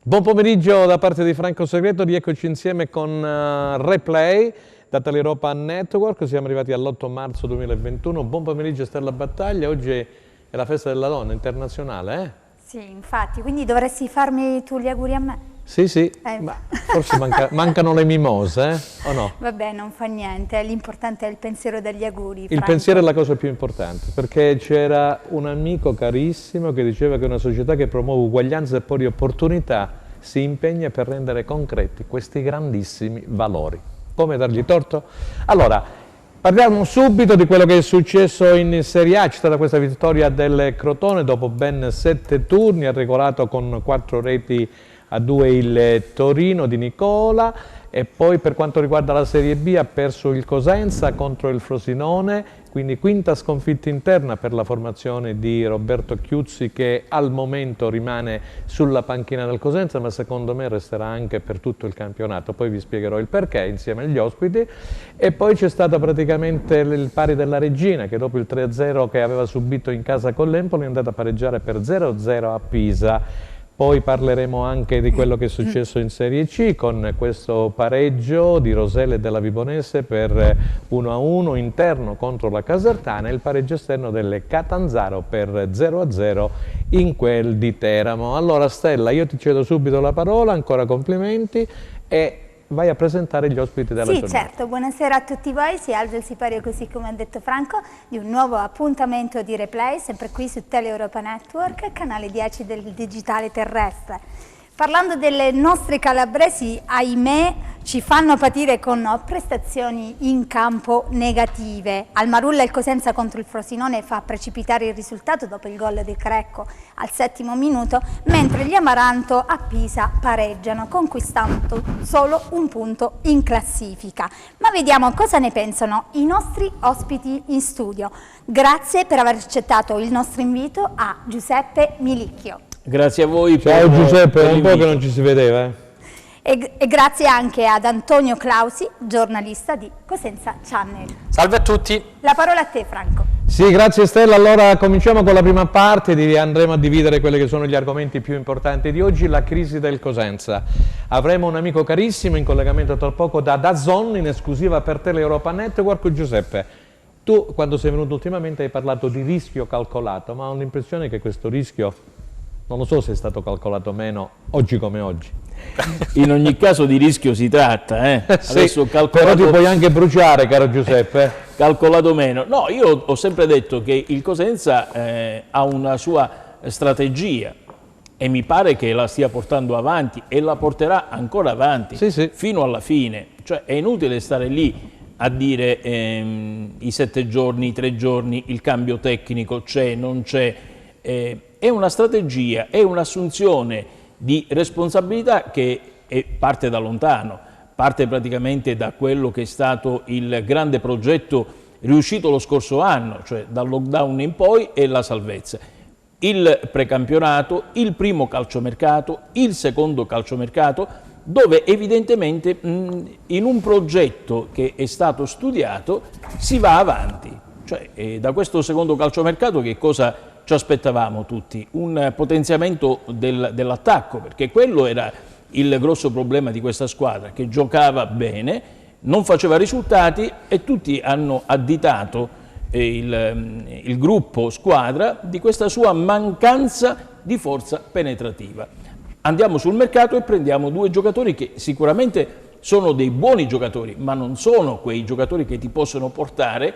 Buon pomeriggio da parte di Franco Segreto, rieccoci insieme con Replay da Teleeuropa Network, siamo arrivati all'8 marzo 2021, buon pomeriggio Stella Battaglia, oggi è la festa della donna internazionale, eh? Sì, infatti, quindi dovresti farmi tu gli auguri a me? Sì, ma forse mancano le mimose, o no? Vabbè, non fa niente, l'importante è il pensiero degli auguri, Il Franco. pensiero è la cosa più importante, perché c'era un amico carissimo che diceva che una società che promuove uguaglianza e pari opportunità si impegna per rendere concreti questi grandissimi valori. Come dargli torto? Allora, parliamo subito di quello che è successo in Serie A. C'è stata questa vittoria del Crotone dopo ben 7 turni, ha regolato con 4 reti a 2 il Torino di Nicola, e poi per quanto riguarda la Serie B ha perso il Cosenza contro il Frosinone, quindi quinta sconfitta interna per la formazione di Roberto Chiuzzi, che al momento rimane sulla panchina del Cosenza, ma secondo me resterà anche per tutto il campionato, poi vi spiegherò il perché insieme agli ospiti. E poi c'è stato praticamente il pari della Regina, che dopo il 3-0 che aveva subito in casa con l'Empoli è andata a pareggiare per 0-0 a Pisa. Poi parleremo anche di quello che è successo in Serie C con questo pareggio di Roselle e della Vibonese per 1-1 interno contro la Casertana e il pareggio esterno delle Catanzaro per 0-0 in quel di Teramo. Allora Stella, io ti cedo subito la parola, ancora complimenti e vai a presentare gli ospiti della giornata. Sì, certo, buonasera a tutti voi, si alza il sipario così come ha detto Franco, di un nuovo appuntamento di Replay, sempre qui su Teleeuropa Network, canale 10 del digitale terrestre. Parlando delle nostre calabresi, ahimè, ci fanno patire con prestazioni in campo negative. Al Marulla il Cosenza contro il Frosinone fa precipitare il risultato dopo il gol di Crecco al 7° minuto, mentre gli Amaranto a Pisa pareggiano, conquistando solo un punto in classifica. Ma vediamo cosa ne pensano i nostri ospiti in studio. Grazie per aver accettato il nostro invito a Giuseppe Milicchio. Grazie a voi. Ciao Giuseppe, è un po' che non ci si vedeva. E grazie anche ad Antonio Clausi, giornalista di Cosenza Channel. Salve a tutti. La parola a te, Franco. Sì, grazie Stella. Allora cominciamo con la prima parte, andremo a dividere quelli che sono gli argomenti più importanti di oggi, la crisi del Cosenza. Avremo un amico carissimo in collegamento tra poco da DAZN, in esclusiva per Teleeuropa Network. Giuseppe, tu quando sei venuto ultimamente hai parlato di rischio calcolato, ma ho l'impressione che questo rischio, non lo so se è stato calcolato o meno, oggi come oggi. In ogni caso di rischio si tratta, Sì, adesso però ti puoi anche bruciare, caro Giuseppe. Calcolato meno. No, io ho sempre detto che il Cosenza ha una sua strategia e mi pare che la stia portando avanti e la porterà ancora avanti fino alla fine. Cioè è inutile stare lì a dire i 7 giorni, i 3 giorni, il cambio tecnico c'è, non c'è. È una strategia, è un'assunzione di responsabilità che parte da lontano, parte praticamente da quello che è stato il grande progetto riuscito lo scorso anno, cioè dal lockdown in poi e la salvezza. Il precampionato, il primo calciomercato, il secondo calciomercato, dove evidentemente in un progetto che è stato studiato si va avanti. Cioè, da questo secondo calciomercato che cosa ci aspettavamo tutti? Un potenziamento dell'attacco, perché quello era il grosso problema di questa squadra, che giocava bene, non faceva risultati e tutti hanno additato il gruppo squadra di questa sua mancanza di forza penetrativa. Andiamo sul mercato e prendiamo 2 giocatori che sicuramente sono dei buoni giocatori, ma non sono quei giocatori che ti possono portare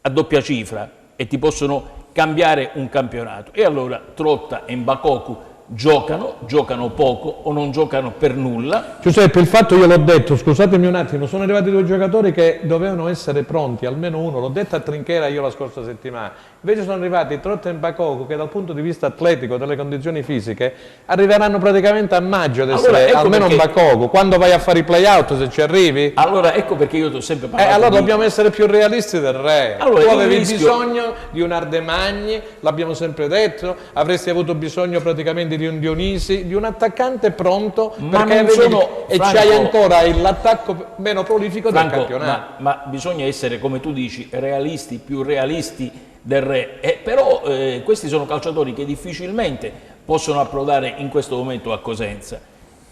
a doppia cifra e ti possono cambiare un campionato. E allora Trotta e Mbakoku giocano poco o non giocano per nulla. Giuseppe, il fatto, io l'ho detto, scusatemi un attimo, sono arrivati 2 giocatori che dovevano essere pronti, almeno uno, l'ho detto a Trinchera io la scorsa settimana, invece sono arrivati Trotta e Mbakoku che dal punto di vista atletico, delle condizioni fisiche, arriveranno praticamente a maggio ad essere, allora, ecco almeno Mbakoku, quando vai a fare i play-out se ci arrivi? Allora ecco perché io ti ho sempre parlato allora dobbiamo essere più realisti del re, allora, tu avevi bisogno di un Ardemagni, l'abbiamo sempre detto, avresti avuto bisogno praticamente di un Dionisi, di un attaccante pronto, ma perché e c'hai ancora l'attacco meno prolifico del campionato. Ma bisogna essere, come tu dici, realisti, più realisti del re, però questi sono calciatori che difficilmente possono approdare in questo momento a Cosenza.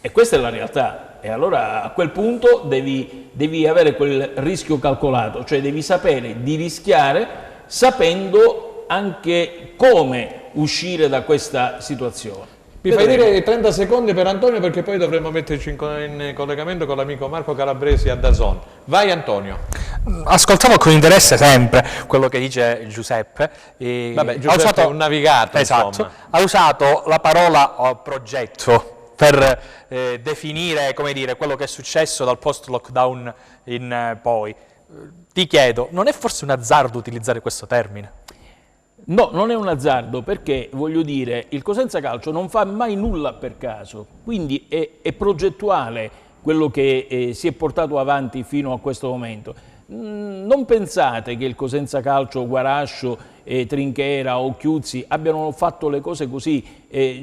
E questa è la realtà. E allora a quel punto devi avere quel rischio calcolato, cioè devi sapere di rischiare sapendo anche come uscire da questa situazione. Mi fai dire 30 secondi per Antonio, perché poi dovremmo metterci in collegamento con l'amico Marco Calabresi a DAZN. Vai Antonio. Ascoltiamo con interesse sempre quello che dice Giuseppe. Vabbè, Giuseppe è un navigato, esatto, insomma. Ha usato la parola progetto per definire, come dire, quello che è successo dal post-lockdown in poi. Ti chiedo, non è forse un azzardo utilizzare questo termine? No, non è un azzardo, perché voglio dire, il Cosenza Calcio non fa mai nulla per caso, quindi è progettuale quello che si è portato avanti fino a questo momento. Non pensate che il Cosenza Calcio, Guarascio, Trinchera o Chiuzzi abbiano fatto le cose così,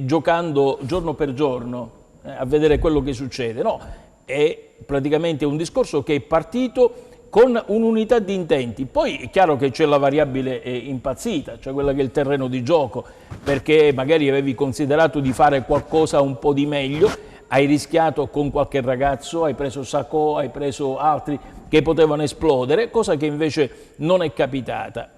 giocando giorno per giorno a vedere quello che succede. No, è praticamente un discorso che è partito con un'unità di intenti. Poi è chiaro che c'è la variabile impazzita, cioè quella che è il terreno di gioco, perché magari avevi considerato di fare qualcosa un po' di meglio, hai rischiato con qualche ragazzo, hai preso Sacco, hai preso altri che potevano esplodere, cosa che invece non è capitata.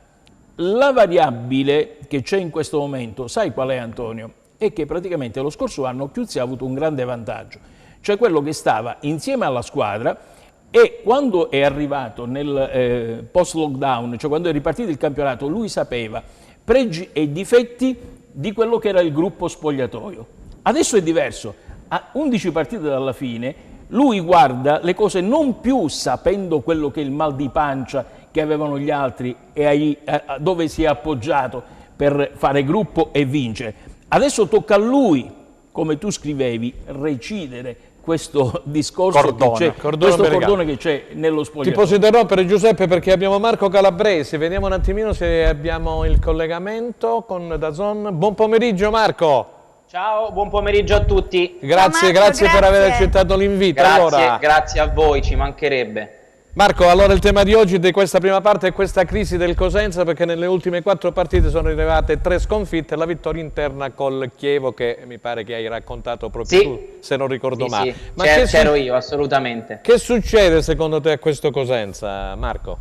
La variabile che c'è in questo momento, sai qual è, Antonio? È che praticamente lo scorso anno Chiuzzi ha avuto un grande vantaggio, cioè quello che stava insieme alla squadra. E quando è arrivato nel post-lockdown, cioè quando è ripartito il campionato, lui sapeva pregi e difetti di quello che era il gruppo spogliatoio. Adesso è diverso, a 11 partite dalla fine, lui guarda le cose non più sapendo quello che è il mal di pancia che avevano gli altri e dove si è appoggiato per fare gruppo e vincere. Adesso tocca a lui, come tu scrivevi, recidere questo discorso, questo cordone che c'è nello spogliatoio. Ti posso interrompere, Giuseppe, perché abbiamo Marco Calabresi, vediamo un attimino se abbiamo il collegamento con DAZN. Buon pomeriggio Marco. Ciao, buon pomeriggio a tutti. Grazie, Marco, grazie per aver accettato l'invito. Grazie a voi, ci mancherebbe. Marco, allora il tema di oggi di questa prima parte è questa crisi del Cosenza, perché nelle ultime 4 partite sono arrivate 3 sconfitte e la vittoria interna col Chievo, che mi pare che hai raccontato proprio tu, se non ricordo male. Sì. Ma c'ero io, assolutamente. Che succede secondo te a questo Cosenza, Marco?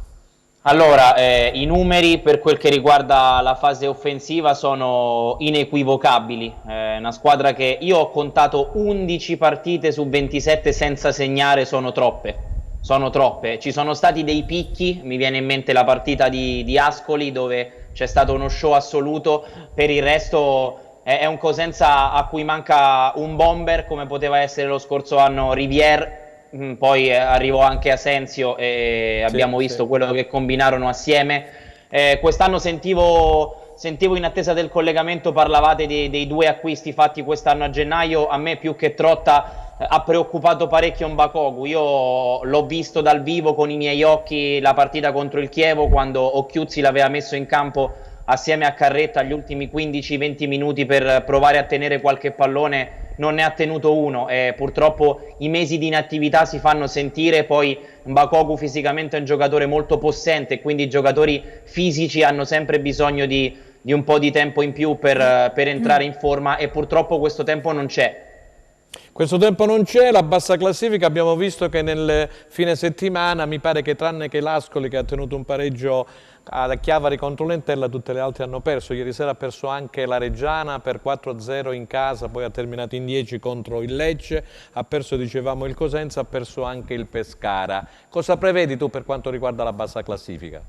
Allora, i numeri per quel che riguarda la fase offensiva sono inequivocabili. Una squadra che io ho contato 11 partite su 27 senza segnare, sono troppe. Sono troppe, ci sono stati dei picchi, mi viene in mente la partita di Ascoli dove c'è stato uno show assoluto, per il resto è un Cosenza a cui manca un bomber come poteva essere lo scorso anno Rivière, poi arrivò anche Asensio e abbiamo visto quello che combinarono assieme. Quest'anno sentivo in attesa del collegamento, parlavate dei 2 acquisti fatti quest'anno a gennaio. A me più che Trotta ha preoccupato parecchio Mbakogu. Io l'ho visto dal vivo con i miei occhi la partita contro il Chievo, quando Occhiuzzi l'aveva messo in campo assieme a Carretta gli ultimi 15-20 minuti per provare a tenere qualche pallone, non ne ha tenuto uno e purtroppo i mesi di inattività si fanno sentire. Poi Mbakogu fisicamente è un giocatore molto possente, quindi i giocatori fisici hanno sempre bisogno di un po' di tempo in più per entrare in forma e purtroppo questo tempo non c'è. Questo tempo non c'è, la bassa classifica abbiamo visto che nel fine settimana mi pare che tranne che l'Ascoli, che ha tenuto un pareggio a Chiavari contro l'Entella, tutte le altre hanno perso. Ieri sera ha perso anche la Reggiana per 4-0 in casa, poi ha terminato in 10 contro il Lecce, ha perso, dicevamo, il Cosenza, ha perso anche il Pescara. Cosa prevedi tu per quanto riguarda la bassa classifica?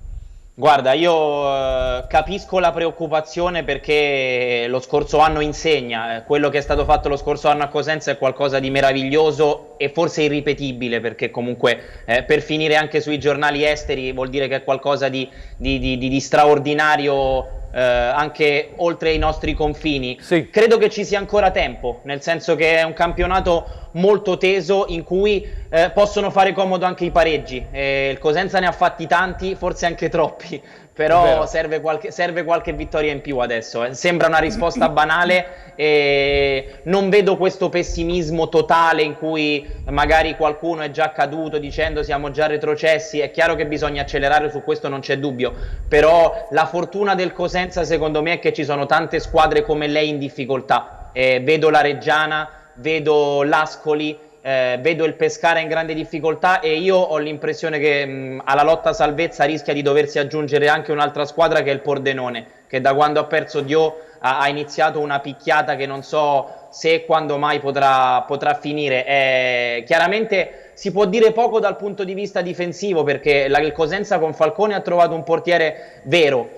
Guarda, io capisco la preoccupazione perché lo scorso anno insegna, quello che è stato fatto lo scorso anno a Cosenza è qualcosa di meraviglioso e forse irripetibile, perché comunque per finire anche sui giornali esteri vuol dire che è qualcosa di straordinario anche oltre i nostri confini. Sì. Credo che ci sia ancora tempo, nel senso che è un campionato molto teso in cui possono fare comodo anche i pareggi. Il Cosenza ne ha fatti tanti, forse anche troppi, però serve qualche vittoria in più adesso. Sembra una risposta banale e non vedo questo pessimismo totale in cui magari qualcuno è già caduto dicendo siamo già retrocessi. È chiaro che bisogna accelerare, su questo non c'è dubbio, però la fortuna del Cosenza secondo me è che ci sono tante squadre come lei in difficoltà. vedo la Reggiana, vedo l'Ascoli, vedo il Pescara in grande difficoltà e io ho l'impressione che alla lotta salvezza rischia di doversi aggiungere anche un'altra squadra che è il Pordenone, che da quando ha perso Dio ha iniziato una picchiata che non so se e quando mai potrà finire. Chiaramente si può dire poco dal punto di vista difensivo, perché il Cosenza con Falcone ha trovato un portiere vero.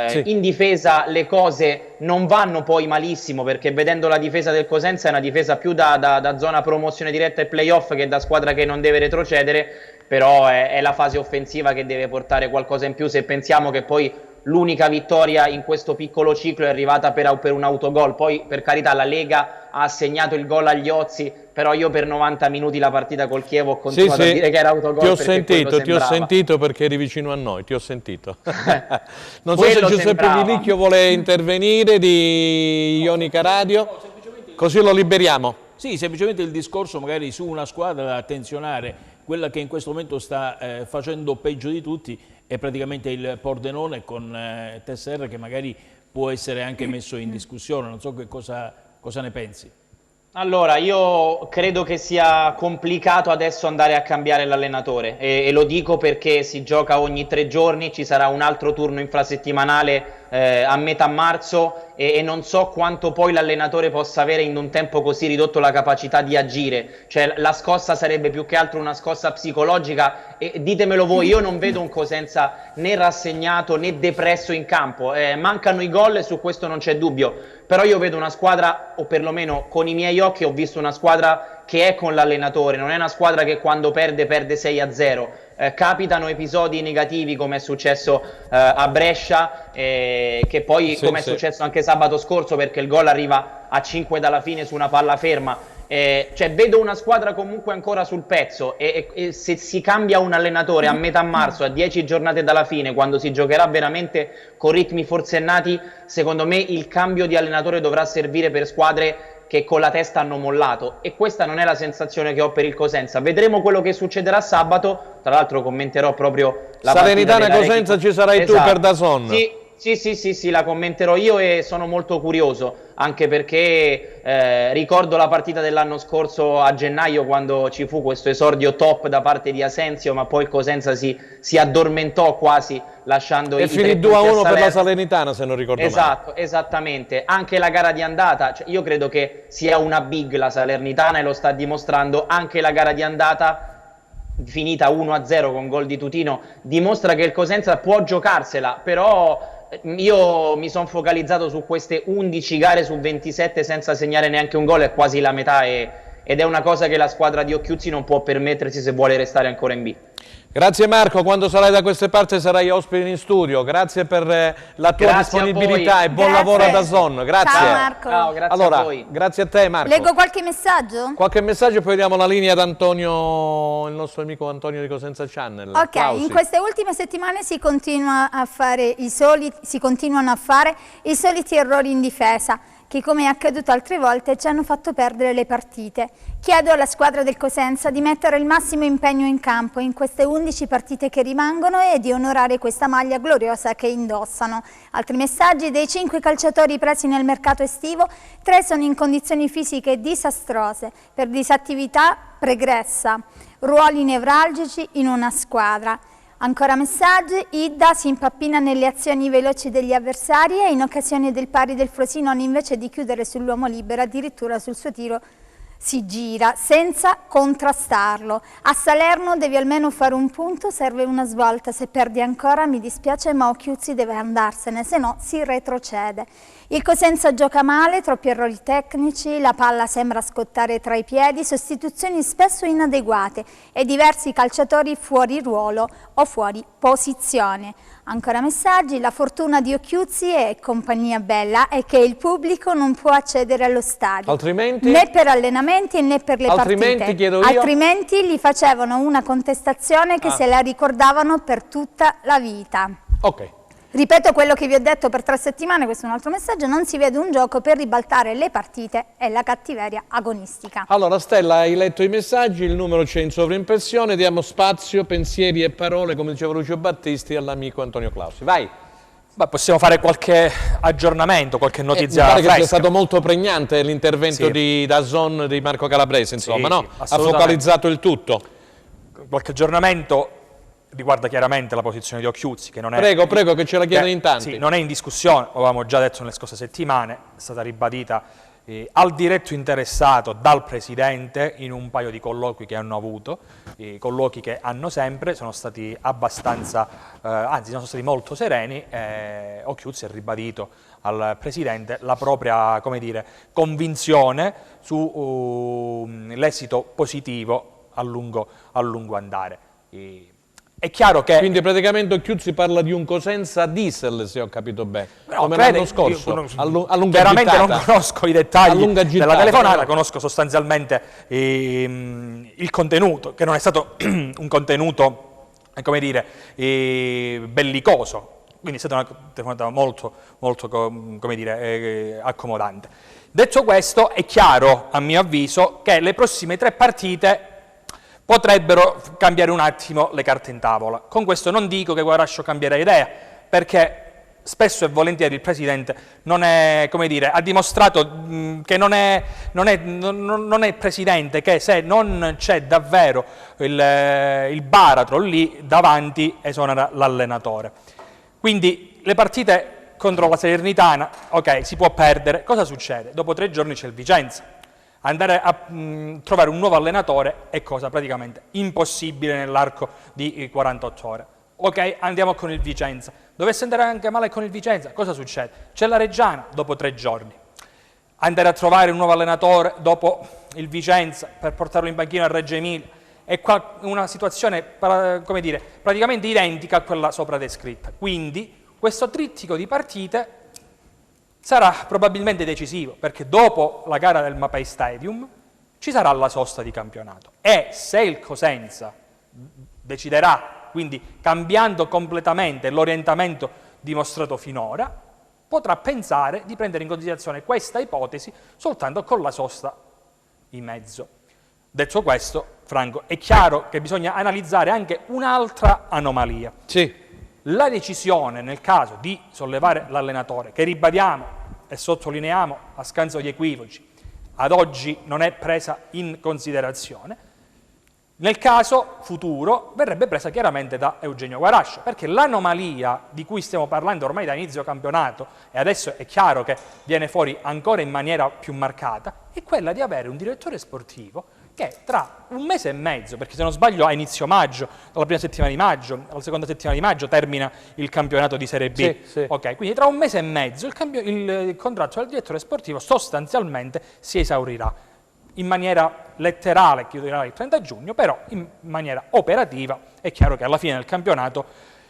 Sì. In difesa le cose non vanno poi malissimo, perché vedendo la difesa del Cosenza è una difesa più da zona promozione diretta e playoff che da squadra che non deve retrocedere, però è la fase offensiva che deve portare qualcosa in più, se pensiamo che poi l'unica vittoria in questo piccolo ciclo è arrivata per un autogol. Poi per carità la Lega ha assegnato il gol agli Ozzi, però io per 90 minuti la partita col Chievo ho continuato a dire che era autogol. Ti ho sentito perché eri vicino a noi, ti ho sentito. Non so se Giuseppe Vilicchio vuole intervenire di Ionica Radio, così lo liberiamo. Sì, semplicemente il discorso magari su una squadra da attenzionare, quella che in questo momento sta facendo peggio di tutti, è praticamente il Pordenone con TSR, che magari può essere anche messo in discussione. Non so che cosa ne pensi. Allora, io credo che sia complicato adesso andare a cambiare l'allenatore e lo dico perché si gioca ogni 3 giorni, ci sarà un altro turno infrasettimanale a metà marzo e non so quanto poi l'allenatore possa avere in un tempo così ridotto la capacità di agire. Cioè la scossa sarebbe più che altro una scossa psicologica e ditemelo voi, io non vedo un Cosenza né rassegnato né depresso in campo, mancano i gol e su questo non c'è dubbio, però io vedo una squadra, o perlomeno con i miei occhi ho visto una squadra che è con l'allenatore, non è una squadra che quando perde 6-0. Capitano episodi negativi come è successo a Brescia, che poi come è successo anche sabato scorso, perché il gol arriva a 5 dalla fine su una palla ferma. Cioè vedo una squadra comunque ancora sul pezzo e se si cambia un allenatore a metà marzo, a 10 giornate dalla fine, quando si giocherà veramente con ritmi forsennati, secondo me il cambio di allenatore dovrà servire per squadre che con la testa hanno mollato, e questa non è la sensazione che ho per il Cosenza. Vedremo quello che succederà sabato, tra l'altro commenterò proprio la Salernitana Cosenza, ci sarai tu per DAZN. Sì, la commenterò io e sono molto curioso, anche perché ricordo la partita dell'anno scorso a gennaio, quando ci fu questo esordio top da parte di Asensio, ma poi il Cosenza si addormentò quasi, lasciando e finì 2-1 per la Salernitana, se non ricordo male. Esattamente, anche la gara di andata, cioè io credo che sia una big la Salernitana e lo sta dimostrando. Anche la gara di andata, finita 1-0 con gol di Tutino, dimostra che il Cosenza può giocarsela, però io mi sono focalizzato su queste 11 gare su 27 senza segnare neanche un gol, è quasi la metà, ed è una cosa che la squadra di Occhiuzzi non può permettersi se vuole restare ancora in B. Grazie Marco, quando sarai da queste parti sarai ospite in studio, grazie per la tua disponibilità e buon lavoro a DAZN. Grazie. Ciao Marco. Ciao, grazie a voi. Grazie a te Marco. Leggo qualche messaggio? Qualche messaggio, poi diamo la linea ad Antonio, il nostro amico Antonio di Cosenza Channel. Ok, Clausi. In queste ultime settimane si continuano a fare i soliti errori in difesa, che come è accaduto altre volte ci hanno fatto perdere le partite. Chiedo alla squadra del Cosenza di mettere il massimo impegno in campo in queste 11 partite che rimangono e di onorare questa maglia gloriosa che indossano. Altri messaggi: dei 5 calciatori presi nel mercato estivo, 3 sono in condizioni fisiche disastrose per disattività pregressa, ruoli nevralgici in una squadra. Ancora messaggi: Idda si impappina nelle azioni veloci degli avversari e in occasione del pari del Frosinone, invece di chiudere sull'uomo libero, addirittura sul suo tiro si gira senza contrastarlo. A Salerno devi almeno fare un punto, serve una svolta, se perdi ancora mi dispiace ma Occhiuzzi deve andarsene, se no si retrocede. Il Cosenza gioca male, troppi errori tecnici, la palla sembra scottare tra i piedi, sostituzioni spesso inadeguate e diversi calciatori fuori ruolo o fuori posizione. Ancora messaggi: la fortuna di Occhiuzzi e compagnia bella è che il pubblico non può accedere allo stadio, altrimenti, né per allenamenti né per le partite, chiedo io, altrimenti gli facevano una contestazione che se la ricordavano per tutta la vita. Ok. Ripeto quello che vi ho detto per 3 settimane, questo è un altro messaggio: non si vede un gioco per ribaltare le partite e la cattiveria agonistica. Allora Stella, hai letto i messaggi, il numero c'è in sovraimpressione, diamo spazio, pensieri e parole, come diceva Lucio Battisti, all'amico Antonio Clausi. Vai! Beh, possiamo fare qualche aggiornamento, qualche notizia mi pare fresca. che sia stato molto pregnante l'intervento di DAZN di Marco Calabrese, insomma, no? Ha focalizzato il tutto. Qualche aggiornamento riguarda chiaramente la posizione di Occhiuzzi, che non è... Prego, che ce la chiedono in tanti. Sì, non è in discussione, lo avevamo già detto nelle scorse settimane, è stata ribadita al diretto interessato dal Presidente in un paio di colloqui che hanno avuto, i colloqui che hanno sempre, sono stati abbastanza, anzi sono stati molto sereni. Occhiuzzi ha ribadito al Presidente la propria, come dire, convinzione sull'esito positivo a lungo andare. È chiaro che... Quindi praticamente Occhiuzzi parla di un Cosenza diesel, se ho capito bene, come l'anno scorso, a lunga chiaramente gittata. non conosco i dettagli della telefonata, conosco sostanzialmente il contenuto, che non è stato un contenuto, come dire, bellicoso, quindi è stata una telefonata molto come dire, accomodante. Detto questo, è chiaro, a mio avviso, che le prossime 3 partite potrebbero cambiare un attimo le carte in tavola. Con questo non dico che Guarascio cambierà idea, perché spesso e volentieri il Presidente non è, come dire, ha dimostrato che non è Presidente che se non c'è davvero il baratro lì davanti esonera l'allenatore. Quindi le partite contro la Salernitana, ok, si può perdere. Cosa succede? Dopo 3 giorni c'è il Vicenza. Andare a trovare un nuovo allenatore è cosa praticamente impossibile nell'arco di 48 ore. Ok, andiamo con il Vicenza. Dovesse andare anche male con il Vicenza, cosa succede? C'è la Reggiana dopo 3 giorni. Andare a trovare un nuovo allenatore dopo il Vicenza per portarlo in panchina a Reggio Emilia è una situazione, come dire, praticamente identica a quella sopra descritta. Quindi questo trittico di partite sarà probabilmente decisivo, perché dopo la gara del Mapei Stadium ci sarà la sosta di campionato e se il Cosenza deciderà, quindi cambiando completamente l'orientamento dimostrato finora, potrà pensare di prendere in considerazione questa ipotesi soltanto con la sosta in mezzo. Detto questo, Franco, è chiaro che bisogna analizzare anche un'altra anomalia. Sì. La decisione nel caso di sollevare l'allenatore, che ribadiamo e sottolineiamo a scanso di equivoci, ad oggi non è presa in considerazione, nel caso futuro verrebbe presa chiaramente da Eugenio Guarascio, perché l'anomalia di cui stiamo parlando ormai da inizio campionato, e adesso è chiaro che viene fuori ancora in maniera più marcata, è quella di avere un direttore sportivo che tra un mese e mezzo, perché se non sbaglio a inizio maggio, alla prima settimana di maggio, alla seconda settimana di maggio termina il campionato di Serie B. Sì, sì. Ok, quindi tra un mese e mezzo il contratto del direttore sportivo sostanzialmente si esaurirà. In maniera letterale chiuderà il 30 giugno, però in maniera operativa è chiaro che alla fine del campionato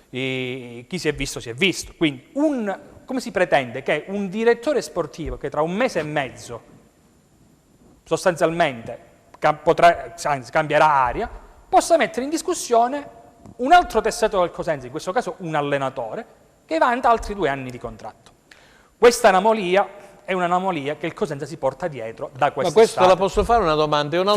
chi si è visto si è visto. Quindi come si pretende che un direttore sportivo che tra un mese e mezzo sostanzialmente cambierà aria, possa mettere in discussione un altro tesseto del Cosenza, in questo caso un allenatore, che vanta altri 2 anni di contratto. Questa anomalia è un'anomalia che il Cosenza si porta dietro da quest'estate. Ma questo la posso fare una domanda? È un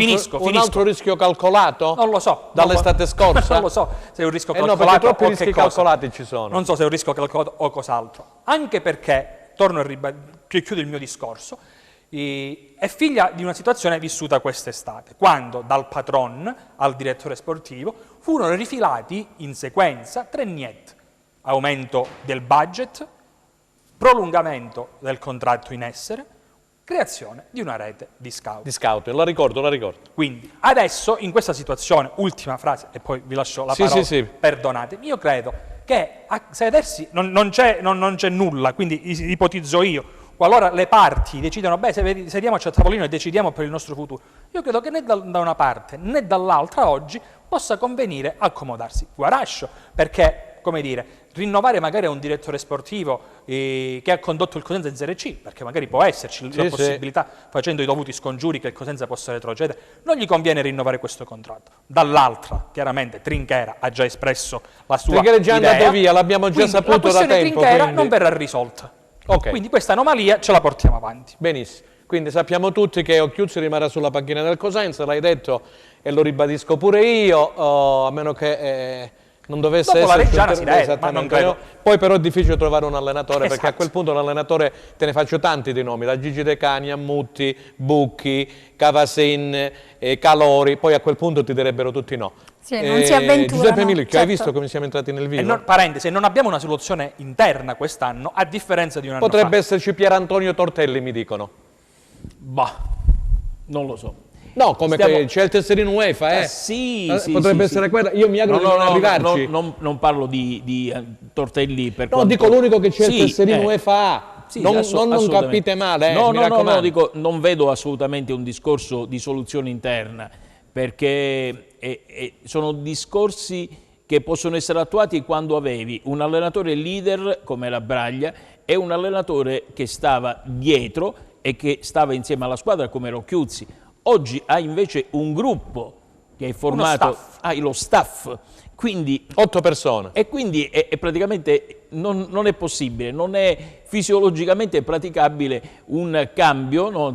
altro rischio calcolato? Non lo so. Dall'estate scorsa? Non lo so se è un rischio calcolato no, perché troppi o rischi che cosa. calcolati ci sono. Non so se è un rischio calcolato o cos'altro. Anche perché, torno a chiudo il mio discorso, è figlia di una situazione vissuta quest'estate, quando dal patron al direttore sportivo furono rifilati in sequenza 3 niet: aumento del budget, prolungamento del contratto in essere, creazione di una rete di scout. Di scout, la ricordo. Quindi adesso in questa situazione, ultima frase e poi vi lascio la parola, sì. Perdonatemi, io credo che a sedersi non c'è nulla, quindi ipotizzo io, qualora le parti decidono, sediamoci a tavolino e decidiamo per il nostro futuro, io credo che né da una parte né dall'altra oggi possa convenire accomodarsi Guarascio, perché, come dire, rinnovare magari a un direttore sportivo che ha condotto il Cosenza in Serie C, perché magari può esserci la possibilità, facendo i dovuti scongiuri, che il Cosenza possa retrocedere, non gli conviene rinnovare questo contratto. Dall'altra, chiaramente, Trinchera ha già espresso la sua idea. Trinchera è già andato via, l'abbiamo già saputo da tempo. La questione Trinchera non verrà risolta. Okay. Quindi questa anomalia ce la portiamo avanti. Benissimo. Quindi sappiamo tutti che Occhiuzzi rimarrà sulla panchina del Cosenza, l'hai detto e lo ribadisco pure io, a meno che Non dovesse Dopo la essere Reggiana si deve, ma non credo. Poi però è difficile trovare un allenatore, perché a Esatto. quel punto un allenatore, te ne faccio tanti di nomi, da Gigi De Cani a Mutti, Bucchi, Cavasin, Calori, poi a quel punto ti direbbero tutti no. Sì, non si avventurano. Giuseppe Milicchio, certo. hai visto come siamo entrati nel vivo? Parentesi, non abbiamo una soluzione interna quest'anno, a differenza di un anno Potrebbe fa. esserci Pierantonio Tortelli, mi dicono. Bah, non lo so. No, come che c'è il tesserino UEFA, Sì, sì, potrebbe sì, essere sì. quella. Io mi auguro di non arrivarci. Non parlo di Tortelli per No, quanto... dico l'unico che c'è Sì, il tesserino UEFA. sì, non assolutamente. capite male, no, mi no, raccomando. dico, non vedo assolutamente un discorso di soluzione interna, perché sono discorsi che possono essere attuati quando avevi un allenatore leader come la Braglia e un allenatore che stava dietro e che stava insieme alla squadra come Rocchiuzzi. Oggi hai invece un gruppo che è formato, hai lo staff, quindi 8 persone. e quindi è praticamente non è possibile, non è fisiologicamente praticabile un cambio, no?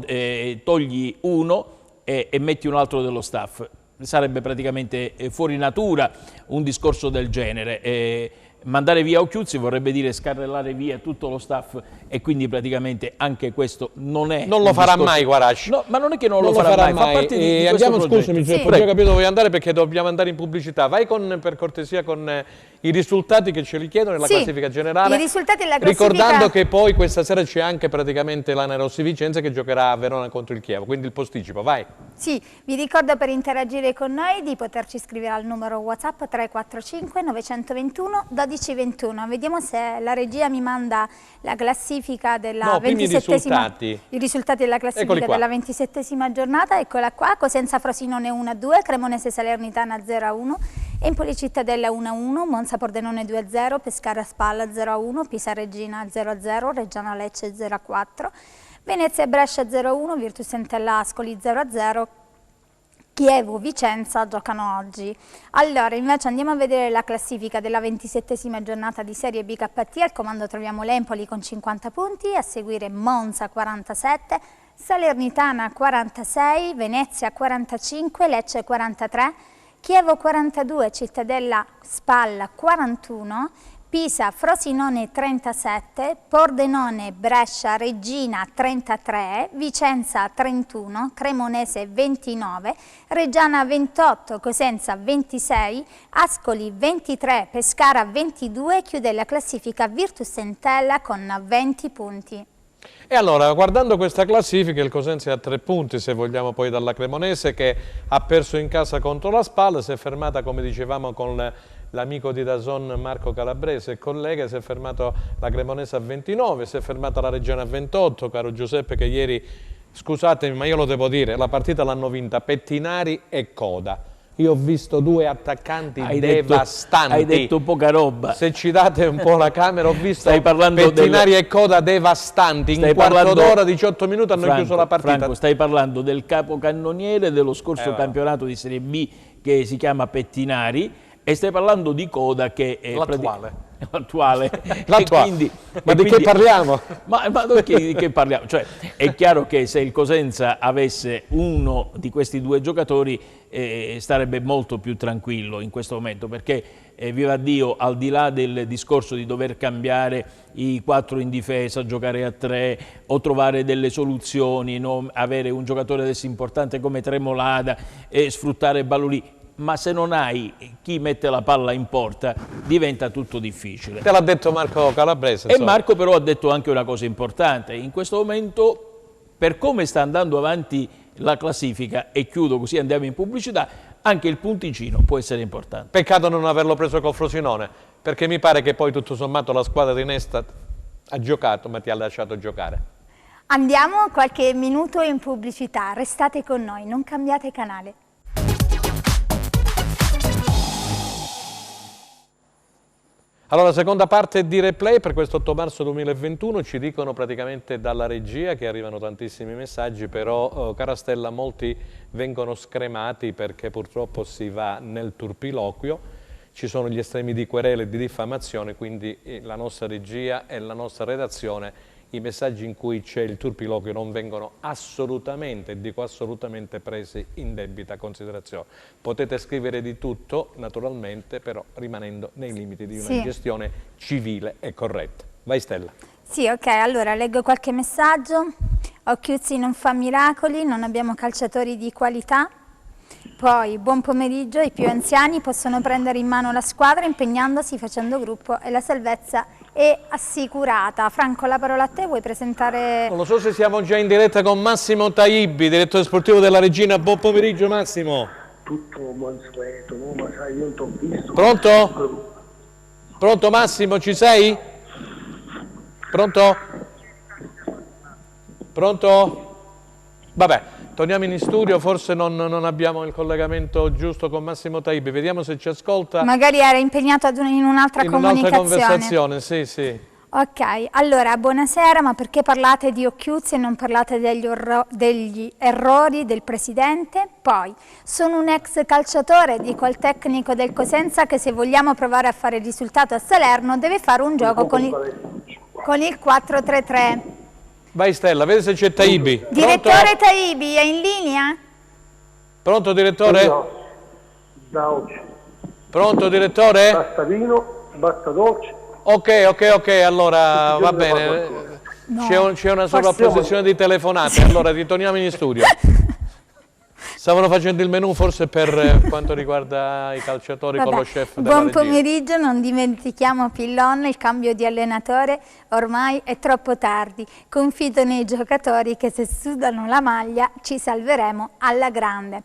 Togli uno e metti un altro dello staff. Sarebbe praticamente fuori natura un discorso del genere. Mandare via Occhiuzzi vorrebbe dire scarrellare via tutto lo staff e quindi praticamente anche questo non è... Non lo farà mai Guaraci. No, ma non è che non lo farà mai, fa parte di questo andiamo, progetto. scusami, Sì. ho già capito dove andare perché dobbiamo andare in pubblicità. Vai per cortesia con i risultati che ce li chiedono nella classifica generale. I risultati della classifica... Ricordando che poi questa sera c'è anche praticamente l'Ana Rossi Vicenza che giocherà a Verona contro il Chievo, quindi il posticipo, vai. Sì, vi ricordo per interagire con noi di poterci scrivere al numero WhatsApp 345 921 1221. Vediamo se la regia mi manda la classifica della 27esima. I risultati della classifica della 27esima giornata. Eccola qua: Cosenza Frosinone 1-2, Cremonese Salernitana 0-1, Empoli Cittadella 1-1, Monza Pordenone 2-0, Pescara Spalla 0-1, Pisa Regina 0-0, Reggiana Lecce 0-4, Venezia Brescia 0-1, Virtus Entella Ascoli 0-0, Chievo, Vicenza giocano oggi. Allora, invece andiamo a vedere la classifica della 27esima giornata di Serie BKT. Al comando troviamo l'Empoli con 50 punti, a seguire Monza 47, Salernitana 46, Venezia 45, Lecce 43, Chievo 42, Cittadella Spalla 41, Pisa Frosinone 37, Pordenone Brescia Regina 33, Vicenza 31, Cremonese 29, Reggiana 28, Cosenza 26, Ascoli 23, Pescara 22, chiude la classifica Virtus Entella con 20 punti. E allora, guardando questa classifica, il Cosenza è a 3 punti, se vogliamo, poi dalla Cremonese, che ha perso in casa contro la Spalla, si è fermata, come dicevamo, con l'amico di Dazon Marco Calabrese e collega, si è fermato la Cremonese a 29, si è fermata la Reggiana a 28, caro Giuseppe, che ieri, scusatemi, ma io lo devo dire, la partita l'hanno vinta Pettinari e Coda. Io ho visto 2 attaccanti devastanti. Hai detto poca roba. Se ci date un po' la camera, ho visto parlando Pettinari e Coda devastanti. In quarto d'ora, 18 minuti hanno chiuso la partita. Franco, stai parlando del capocannoniere dello scorso campionato di Serie B che si chiama Pettinari e stai parlando di Coda che è l'attuale. Ma di che parliamo? Ma di che parliamo? Cioè, è chiaro che se il Cosenza avesse uno di questi 2 giocatori starebbe molto più tranquillo in questo momento, perché viva Dio, al di là del discorso di dover cambiare i 4 in difesa, giocare a 3 o trovare delle soluzioni, no? Avere un giocatore adesso importante come Tremolada e sfruttare Balolì, ma se non hai chi mette la palla in porta diventa tutto difficile. Te l'ha detto Marco Calabrese. E Marco però ha detto anche una cosa importante: in questo momento, per come sta andando avanti la classifica, e chiudo così andiamo in pubblicità, anche il punticino può essere importante. Peccato non averlo preso col Frosinone, perché mi pare che poi tutto sommato la squadra di Nesta ha giocato, ma ti ha lasciato giocare. Andiamo qualche minuto in pubblicità, restate con noi, non cambiate canale. Allora, seconda parte di replay per questo 8 marzo 2021, ci dicono praticamente dalla regia che arrivano tantissimi messaggi, però Carastella molti vengono scremati perché purtroppo si va nel turpiloquio, ci sono gli estremi di querela e di diffamazione, quindi la nostra regia e la nostra redazione i messaggi in cui c'è il turpiloquio non vengono assolutamente, dico assolutamente, presi in debita considerazione. Potete scrivere di tutto, naturalmente, però rimanendo nei limiti di una gestione civile e corretta. Vai Stella. Sì, ok, allora leggo qualche messaggio. Occhiuzzi non fa miracoli, non abbiamo calciatori di qualità. Poi, buon pomeriggio, i più anziani possono prendere in mano la squadra impegnandosi, facendo gruppo, e la salvezza è assicurata. Franco, la parola a te, vuoi presentare... Non lo so se siamo già in diretta con Massimo Taibbi, direttore sportivo della Regina. Buon pomeriggio Massimo. Tutto mansueto, no? Ma sai, io non t'ho visto. Pronto? Pronto Massimo, ci sei? Pronto? Pronto? Vabbè. Torniamo in studio, forse non abbiamo il collegamento giusto con Massimo Taibbi, vediamo se ci ascolta. Magari era impegnato in un'altra comunicazione. Conversazione, sì. Ok, allora, buonasera, ma perché parlate di Occhiuzzi e non parlate degli errori del Presidente? Poi, sono un ex calciatore, dico al tecnico del Cosenza che se vogliamo provare a fare il risultato a Salerno deve fare un gioco con il 4-3-3. Vai Stella, vedi se c'è Taibbi. Direttore Taibbi, è in linea? Pronto direttore? Da oggi. Pronto direttore? Basta vino, basta dolce. Ok, allora va bene. No, c'è una sovrapposizione di telefonate, allora ritorniamo in studio. Stavano facendo il menù forse per quanto riguarda i calciatori con lo chef della Buon regia. pomeriggio, non dimentichiamo Pillon, il cambio di allenatore ormai è troppo tardi. Confido nei giocatori che se sudano la maglia ci salveremo alla grande.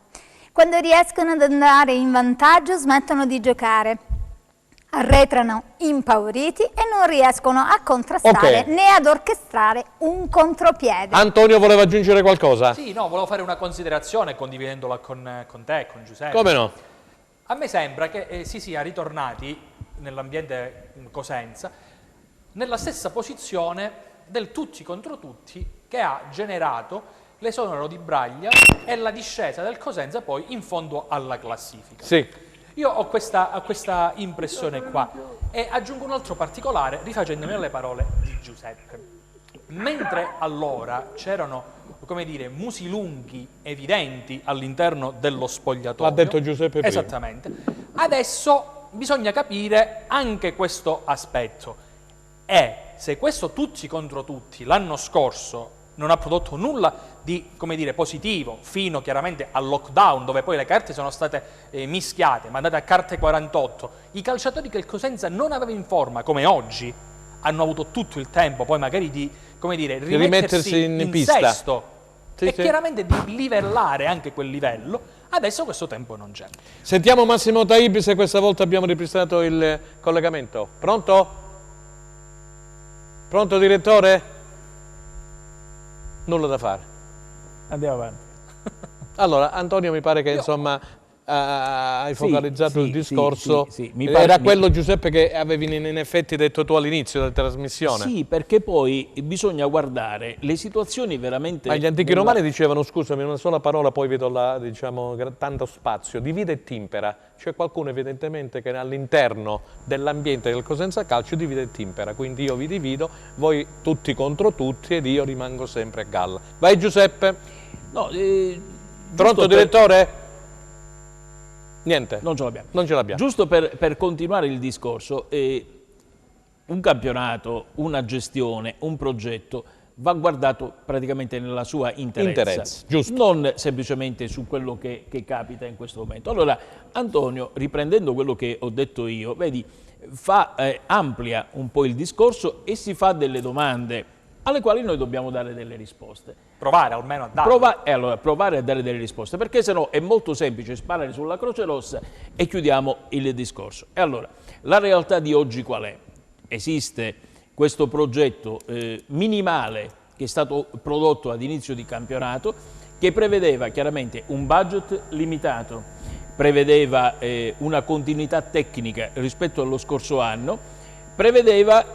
Quando riescono ad andare in vantaggio smettono di giocare, arretrano impauriti e non riescono a contrastare né ad orchestrare un contropiede. Antonio voleva aggiungere qualcosa? Sì, no, volevo fare una considerazione condividendola con te, con Giuseppe. Come no? A me sembra che si sia ritornati nell'ambiente Cosenza nella stessa posizione del tutti contro tutti che ha generato l'esonero di Braglia e la discesa del Cosenza poi in fondo alla classifica. Sì. Io ho questa impressione qua e aggiungo un altro particolare rifacendomi alle parole di Giuseppe. Mentre allora c'erano, come dire, musi lunghi evidenti all'interno dello spogliatoio. L'ha detto Giuseppe prima. Esattamente. Adesso bisogna capire anche questo aspetto. E se questo tutti contro tutti l'anno scorso non ha prodotto nulla di, come dire, positivo, fino chiaramente al lockdown, dove poi le carte sono state mischiate, mandate a carte 48. I calciatori che il Cosenza non aveva in forma, come oggi, hanno avuto tutto il tempo poi magari di, come dire, rimettersi in pista. Sesto e chiaramente di livellare anche quel livello. Adesso questo tempo non c'è. Sentiamo Massimo Taibbi se questa volta abbiamo ripristinato il collegamento. Pronto? Pronto direttore? Nulla da fare. Andiamo avanti. Allora, Antonio mi pare che insomma hai focalizzato il discorso. Era quello Giuseppe che avevi in effetti detto tu all'inizio della trasmissione. Sì, perché poi bisogna guardare le situazioni veramente... Ma gli antichi romani dicevano, scusami, una sola parola, poi vedo là, diciamo, tanto spazio, divide e timpera. C'è qualcuno evidentemente che all'interno dell'ambiente del Cosenza Calcio divide e timpera, quindi io vi divido, voi tutti contro tutti ed io rimango sempre a galla. Vai Giuseppe. No, pronto direttore? Niente. Non ce l'abbiamo. Non ce l'abbiamo. Giusto per continuare il discorso, un campionato, una gestione, un progetto va guardato praticamente nella sua interezza, giusto. Non semplicemente su quello che capita in questo momento. Allora, Antonio, riprendendo quello che ho detto io, vedi, amplia un po' il discorso e si fa delle domande alle quali noi dobbiamo dare delle risposte. Provare almeno a dare. Provare a dare delle risposte, perché sennò è molto semplice sparare sulla Croce Rossa e chiudiamo il discorso. E allora, la realtà di oggi qual è? Esiste questo progetto minimale che è stato prodotto ad inizio di campionato, che prevedeva chiaramente un budget limitato, prevedeva una continuità tecnica rispetto allo scorso anno, prevedeva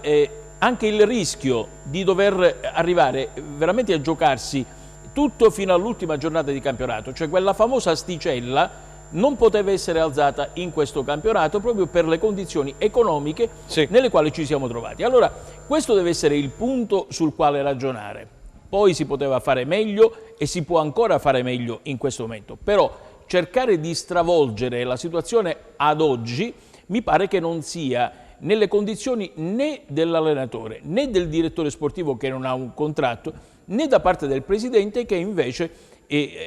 anche il rischio di dover arrivare veramente a giocarsi tutto fino all'ultima giornata di campionato, cioè quella famosa asticella non poteva essere alzata in questo campionato proprio per le condizioni economiche nelle quali ci siamo trovati. Allora, questo deve essere il punto sul quale ragionare. Poi si poteva fare meglio e si può ancora fare meglio in questo momento, però cercare di stravolgere la situazione ad oggi mi pare che non sia nelle condizioni né dell'allenatore né del direttore sportivo, che non ha un contratto, né da parte del presidente, che invece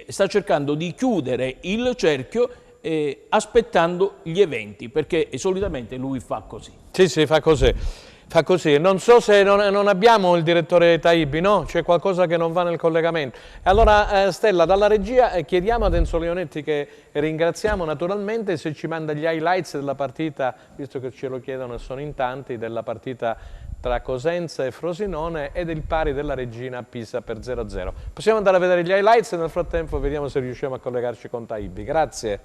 sta cercando di chiudere il cerchio aspettando gli eventi, perché solitamente lui fa così. Sì, fa così. Fa così. Non so se non abbiamo il direttore Taibbi, no? C'è qualcosa che non va nel collegamento. E allora Stella, dalla regia chiediamo ad Enzo Leonetti, che ringraziamo naturalmente, se ci manda gli highlights della partita, visto che ce lo chiedono e sono in tanti, della partita tra Cosenza e Frosinone e del pari della Reggina a Pisa per 0-0. Possiamo andare a vedere gli highlights e nel frattempo vediamo se riusciamo a collegarci con Taibbi. Grazie.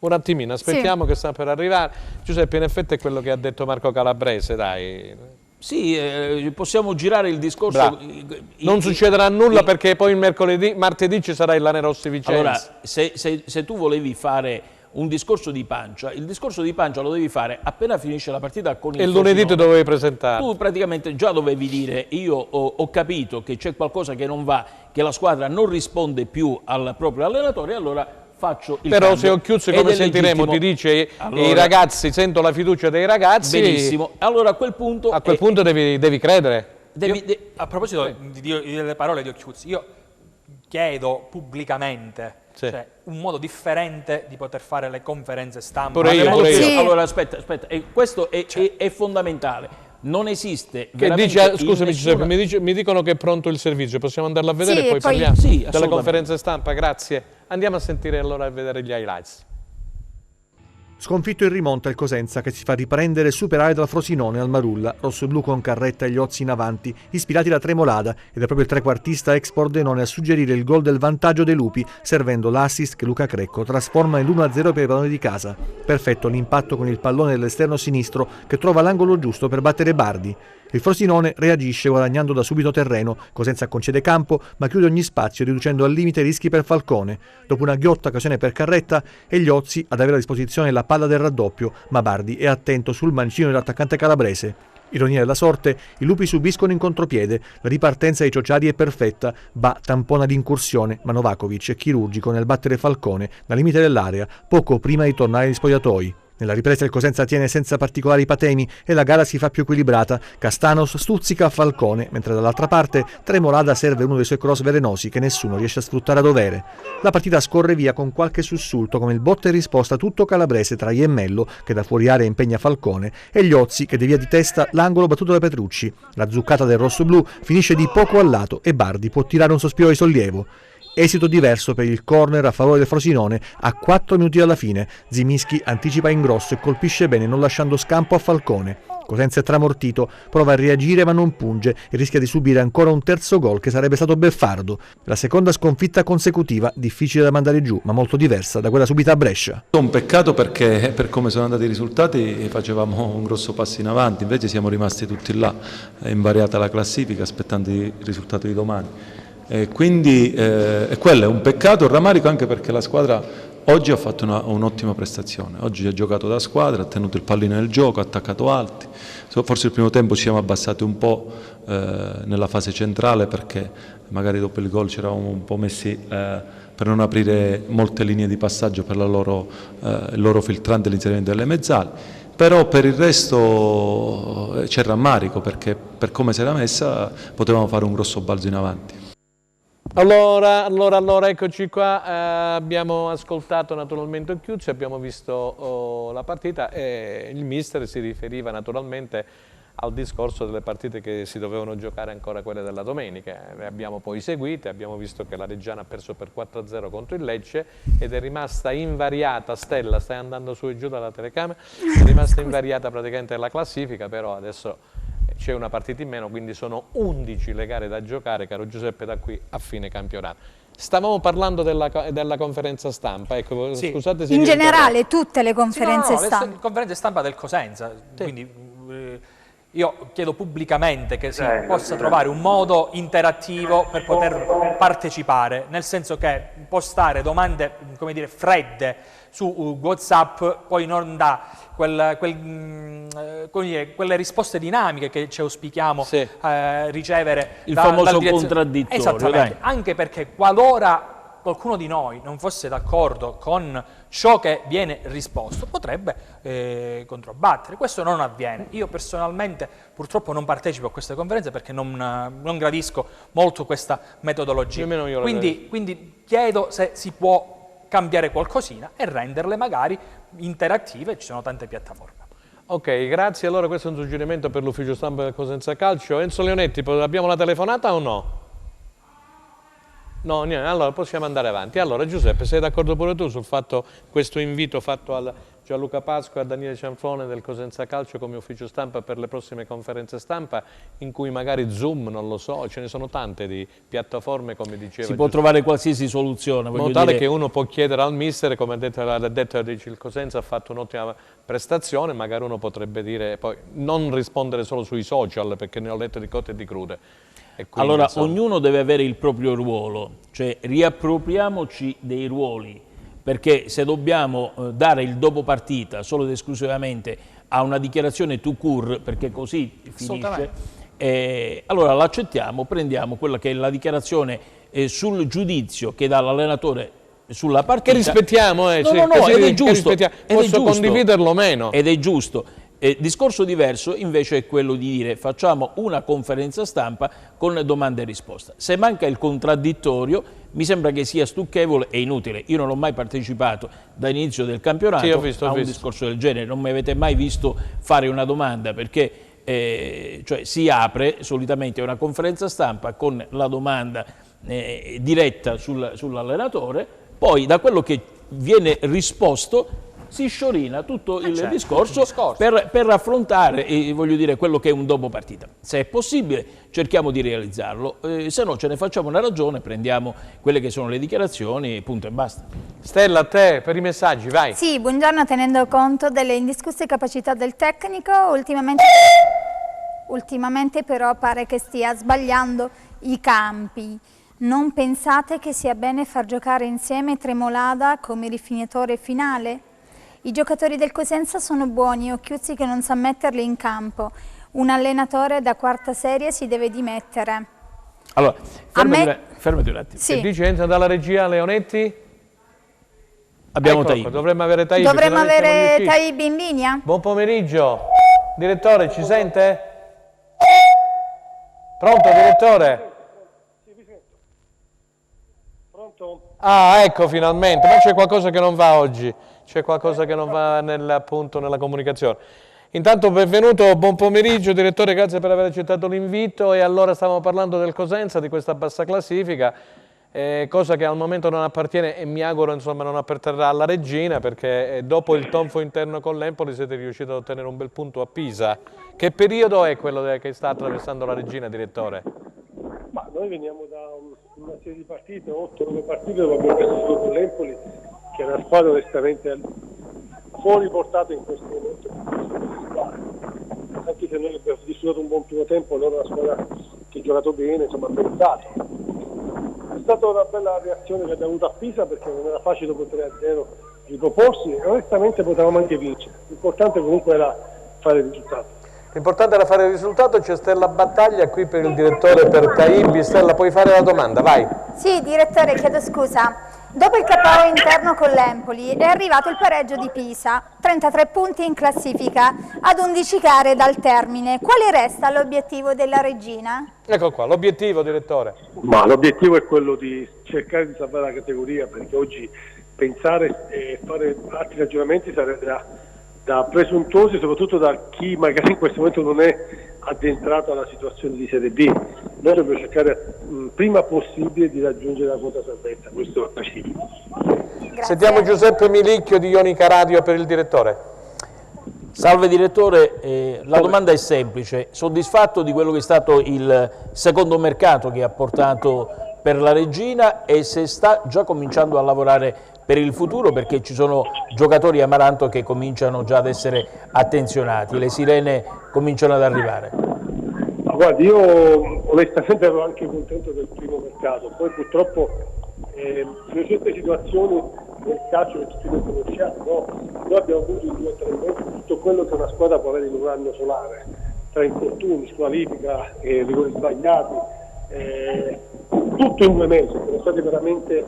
Un attimino, aspettiamo che sta per arrivare. Giuseppe, in effetti è quello che ha detto Marco Calabrese, dai. Sì, possiamo girare il discorso. Non succederà nulla perché poi il martedì ci sarà il Lanerossi Vicenza. Allora, se tu volevi fare un discorso di pancia, il discorso di pancia lo devi fare appena finisce la partita con il Frosinone. E lunedì tu dovevi presentare. Tu praticamente già dovevi dire: io ho capito che c'è qualcosa che non va, che la squadra non risponde più al proprio allenatore, allora faccio il Però cambio. se Occhiuzzi, come sentiremo, ti dice allora, i ragazzi, sento la fiducia dei ragazzi. Benissimo, allora a quel punto devi credere. A proposito delle parole di Occhiuzzi, io chiedo pubblicamente cioè, un modo differente di poter fare le conferenze stampa. Pure io. Sì. Allora aspetta, questo è fondamentale. Non esiste scusami Giuseppe, mi dicono che è pronto il servizio, possiamo andarlo a vedere e poi parliamo della conferenza stampa, grazie. Andiamo a sentire allora a vedere gli highlights. Sconfitto in rimonta il Cosenza, che si fa riprendere e superare dal Frosinone al Marulla, rossoblu con Carretta e gli Ozzi in avanti, ispirati da Tremolada, ed è proprio il trequartista ex Pordenone a suggerire il gol del vantaggio dei Lupi, servendo l'assist che Luca Crecco trasforma nell'1-0 per i padroni di casa. Perfetto l'impatto con il pallone dell'esterno sinistro, che trova l'angolo giusto per battere Bardi. Il Frosinone reagisce guadagnando da subito terreno, Cosenza concede campo ma chiude ogni spazio riducendo al limite i rischi per Falcone. Dopo una ghiotta occasione per Carretta e gli Ozzi ad avere a disposizione la palla del raddoppio, ma Bardi è attento sul mancino dell'attaccante calabrese. Ironia della sorte, i Lupi subiscono in contropiede, la ripartenza dei Ciociari è perfetta, Ba tampona l'incursione, ma Novakovic è chirurgico nel battere Falcone dal limite dell'area, poco prima di tornare agli spogliatoi. Nella ripresa il Cosenza tiene senza particolari patemi e la gara si fa più equilibrata. Castanos stuzzica a Falcone, mentre dall'altra parte Tremolada serve uno dei suoi cross velenosi che nessuno riesce a sfruttare a dovere. La partita scorre via con qualche sussulto, come il botta e risposta tutto calabrese tra Iemmello, che da fuori area impegna Falcone, e gli Ozzi, che devia di testa l'angolo battuto da Petrucci. La zuccata del rossoblu finisce di poco al lato e Bardi può tirare un sospiro di sollievo. Esito diverso per il corner a favore del Frosinone a 4 minuti dalla fine. Zimischi anticipa in grosso e colpisce bene non lasciando scampo a Falcone. Cosenza è tramortito, prova a reagire ma non punge e rischia di subire ancora un terzo gol che sarebbe stato beffardo. La seconda sconfitta consecutiva, difficile da mandare giù ma molto diversa da quella subita a Brescia. Un peccato perché per come sono andati i risultati facevamo un grosso passo in avanti, invece siamo rimasti tutti là, invariata la classifica aspettando il risultato di domani. Quindi quello è un peccato, un rammarico anche perché la squadra oggi ha fatto un'ottima prestazione, oggi ha giocato da squadra, ha tenuto il pallino nel gioco, ha attaccato alti, forse il primo tempo ci siamo abbassati un po' nella fase centrale perché magari dopo il gol ci eravamo un po' messi per non aprire molte linee di passaggio per il loro filtrante l'inserimento delle mezzali. Però per il resto c'è rammarico perché per come si era messa potevamo fare un grosso balzo in avanti. Allora, eccoci qua, abbiamo ascoltato naturalmente Occhiuzzi, abbiamo visto la partita e il mister si riferiva naturalmente al discorso delle partite che si dovevano giocare ancora quelle della domenica. Le abbiamo poi seguite, abbiamo visto che la Reggiana ha perso per 4-0 contro il Lecce ed è rimasta invariata, Stella, stai andando su e giù dalla telecamera, è rimasta invariata praticamente la classifica, però adesso c'è una partita in meno, quindi sono 11 le gare da giocare, caro Giuseppe, da qui a fine campionato. Stavamo parlando della conferenza stampa, ecco, sì. Scusate se in generale tutte le conferenze stampa. stampa. Le conferenze stampa del Cosenza, sì. Quindi io chiedo pubblicamente che si possa trovare un modo interattivo per poter partecipare, nel senso che postare domande, come dire, fredde su WhatsApp poi non dà quelle risposte dinamiche che ci auspichiamo ricevere. Il famoso contraddittorio. Esattamente, anche perché qualora qualcuno di noi non fosse d'accordo con ciò che viene risposto, potrebbe controbattere. Questo non avviene. Io personalmente purtroppo non partecipo a queste conferenze perché non gradisco molto questa metodologia. Quindi chiedo se si può cambiare qualcosina e renderle magari interattive, ci sono tante piattaforme. Ok, grazie. Allora questo è un suggerimento per l'ufficio stampa del Cosenza Calcio. Enzo Leonetti, abbiamo una telefonata o no? No, niente, allora possiamo andare avanti. Allora Giuseppe, sei d'accordo pure tu sul fatto, questo invito fatto a Gianluca Pasqua e a Daniele Cianfrone del Cosenza Calcio come ufficio stampa per le prossime conferenze stampa, in cui magari Zoom, non lo so, ce ne sono tante di piattaforme, come diceva. Si può trovare qualsiasi soluzione. In modo tale che uno può chiedere al mister, come ha detto il Cosenza ha fatto un'ottima prestazione, magari uno potrebbe dire, poi non rispondere solo sui social, perché ne ho letto di cotte e di crude. Quindi, allora, ognuno deve avere il proprio ruolo, cioè riappropriamoci dei ruoli, perché se dobbiamo dare il dopo partita solo ed esclusivamente a una dichiarazione tout court, perché così finisce, allora l'accettiamo, prendiamo quella che è la dichiarazione sul giudizio che dà l'allenatore sulla partita. Che rispettiamo, ed è giusto. Posso condividerlo o meno. Ed è giusto. Discorso diverso invece è quello di dire facciamo una conferenza stampa con domande e risposte. Se manca il contraddittorio mi sembra che sia stucchevole e inutile. Io non ho mai partecipato dall'inizio del campionato a un discorso del genere, non mi avete mai visto fare una domanda perché cioè, si apre solitamente una conferenza stampa con la domanda diretta sull'allenatore, poi da quello che viene risposto si sciorina tutto il discorso per affrontare voglio dire, quello che è un dopo partita. Se è possibile cerchiamo di realizzarlo, se no ce ne facciamo una ragione, prendiamo quelle che sono le dichiarazioni, punto e basta. Stella, a te per i messaggi, vai. Sì, buongiorno. Tenendo conto delle indiscusse capacità del tecnico, ultimamente però pare che stia sbagliando i campi. Non pensate che sia bene far giocare insieme Tremolada come rifinitore finale? I giocatori del Cosenza sono buoni, Occhiuzzi che non sa metterli in campo. Un allenatore da quarta serie si deve dimettere. Allora, fermati un attimo. Sì. Che dice, entra dalla regia Leonetti? Abbiamo Taibbi. Dovremmo avere Taibbi. Dovremmo avere Taibbi in linea? Buon pomeriggio. Direttore, ci sente? Pronto, direttore? Sì, vi sento. Pronto? Ah, ecco, finalmente. Ma c'è qualcosa che non va oggi. C'è qualcosa che non va appunto nella comunicazione. Intanto benvenuto, buon pomeriggio direttore, grazie per aver accettato l'invito. E allora stavamo parlando del Cosenza, di questa bassa classifica, cosa che al momento non appartiene e mi auguro insomma non apparterrà alla Regina, perché dopo il tonfo interno con l'Empoli siete riusciti ad ottenere un bel punto a Pisa. Che periodo è quello che sta attraversando la Regina, direttore? Ma noi veniamo da una serie di partite, 8-9 partite dove abbiamo perso solo con l'Empoli, che è una squadra onestamente fuori portata in questo momento. Anche se noi abbiamo disputato un buon primo tempo, loro è una squadra che ha giocato bene, insomma ha meritato. È stata una bella reazione che abbiamo avuto a Pisa perché non era facile dopo 3-0 riproporsi e onestamente potevamo anche vincere. L'importante comunque era fare il risultato. L'importante era fare il risultato, c'è Stella Battaglia qui per il direttore, per Taibbi. Stella, puoi fare la domanda, vai. Sì, direttore, chiedo scusa. Dopo il KO interno con l'Empoli è arrivato il pareggio di Pisa, 33 punti in classifica, ad 11 gare dal termine. Quale resta l'obiettivo della Regina? Ecco qua, l'obiettivo, direttore. Ma l'obiettivo è quello di cercare di salvare la categoria, perché oggi pensare e fare altri ragionamenti sarebbe da presuntuosi, soprattutto da chi magari in questo momento non è addentrato alla situazione di Serie B. Noi dobbiamo cercare prima possibile di raggiungere la quota salvezza, questo è preciso. Sentiamo Giuseppe Milicchio di Ionica Radio per il direttore. Salve direttore, la domanda è semplice: soddisfatto di quello che è stato il secondo mercato che ha portato per la Regina e se sta già cominciando a lavorare per il futuro, perché ci sono giocatori a Amaranto che cominciano già ad essere attenzionati, le sirene cominciano ad arrivare. Ma guardi, io onestamente ero anche contento del primo mercato, poi purtroppo in certe situazioni nel calcio che tutti noi conosciamo, no? Noi abbiamo avuto in 2 o 3 mesi tutto quello che una squadra può avere in un anno solare, tra infortuni, squalifica, rigori sbagliati, tutto in 2 mesi, sono stati veramente,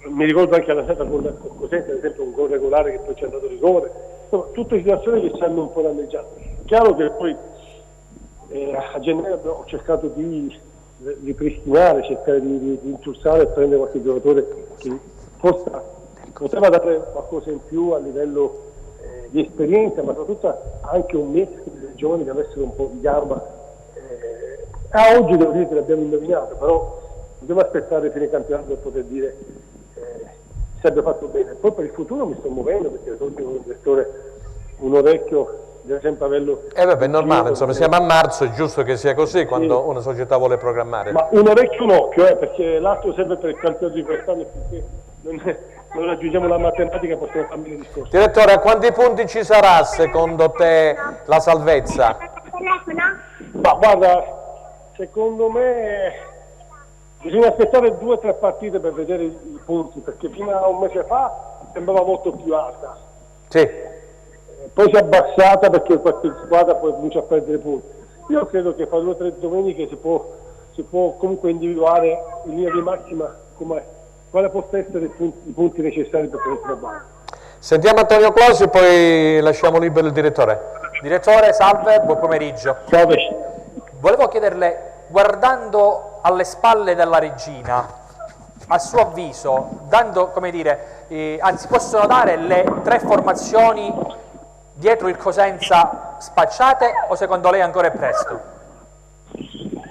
mi ricordo anche alla sera con Cosenza, ad esempio un gol regolare che poi ci ha dato rigore, insomma tutte situazioni che ci hanno un po' danneggiato. Chiaro che poi a gennaio ho cercato di ripristinare, cercare di impulsare e prendere qualche giocatore che forse poteva dare qualcosa in più a livello di esperienza, ma soprattutto anche un mix dei giovani che avessero un po' di gamba. A oggi devo dire che l'abbiamo indovinato, però dobbiamo aspettare fine campionato per poter dire se abbia fatto bene. Poi per il futuro mi sto muovendo, perché sono un direttore, un orecchio deve sempre averlo. Vabbè, è normale, insomma, siamo a marzo, è giusto che sia così quando una società vuole programmare. Ma un orecchio un occhio, perché l'altro serve per il campionato di quest'anno, perché non raggiungiamo la matematica possiamo fare il discorso. Direttore, a quanti punti ci sarà secondo te la salvezza? Ma guarda, secondo me bisogna aspettare 2 o 3 partite per vedere i punti, perché fino a un mese fa sembrava molto più alta. Sì. Poi si è abbassata perché qualche squadra poi comincia a perdere punti. Io credo che fra 2 o 3 domeniche si può comunque individuare in linea di massima quale possono essere i punti necessari per poter trovare. Sentiamo Antonio Closi e poi lasciamo libero il direttore. Direttore, salve, buon pomeriggio. Salve. Volevo chiederle, guardando alle spalle della Regina, a suo avviso, dando, come dire, anzi, possono dare le 3 formazioni dietro il Cosenza spacciate o secondo lei ancora è presto?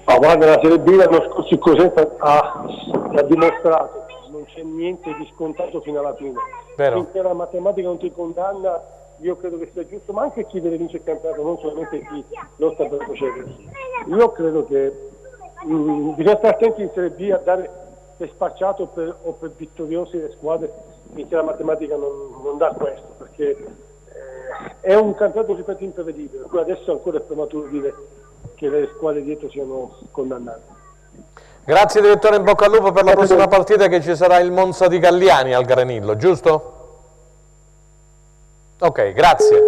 Ma guarda, la Serie B l'anno scorso il Cosenza ha dimostrato, non c'è niente di scontato fino alla fine. Finché la matematica non ti condanna, io credo che sia giusto, ma anche chi deve vincere il campionato, non solamente chi lo sta per procedere. Io credo che bisogna stare attenti in Serie B a dare per spacciato o per vittoriose le squadre, finché la matematica non dà questo, perché è un campionato, ripeto, imprevedibile, per cui adesso ancora è prematuro dire che le squadre dietro siano condannate. Grazie direttore, in bocca al lupo per la prossima partita, che ci sarà il Monza di Galliani al Granillo, giusto? Ok, grazie.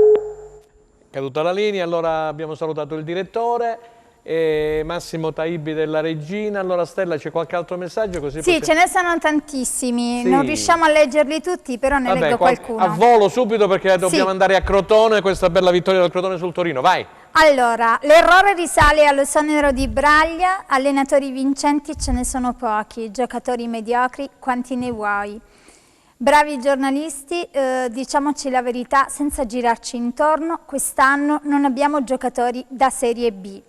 Caduta la linea, allora abbiamo salutato il direttore e Massimo Taibi della Regina. Allora Stella, c'è qualche altro messaggio? Così sì, ce ne sono tantissimi, non riusciamo a leggerli tutti, però ne leggo qualcuno. A volo subito, perché dobbiamo andare a Crotone, questa bella vittoria del Crotone sul Torino, vai! Allora, l'errore risale all'Esonero di Braglia, allenatori vincenti ce ne sono pochi, giocatori mediocri quanti ne vuoi. Bravi giornalisti, diciamoci la verità senza girarci intorno, quest'anno non abbiamo giocatori da Serie B.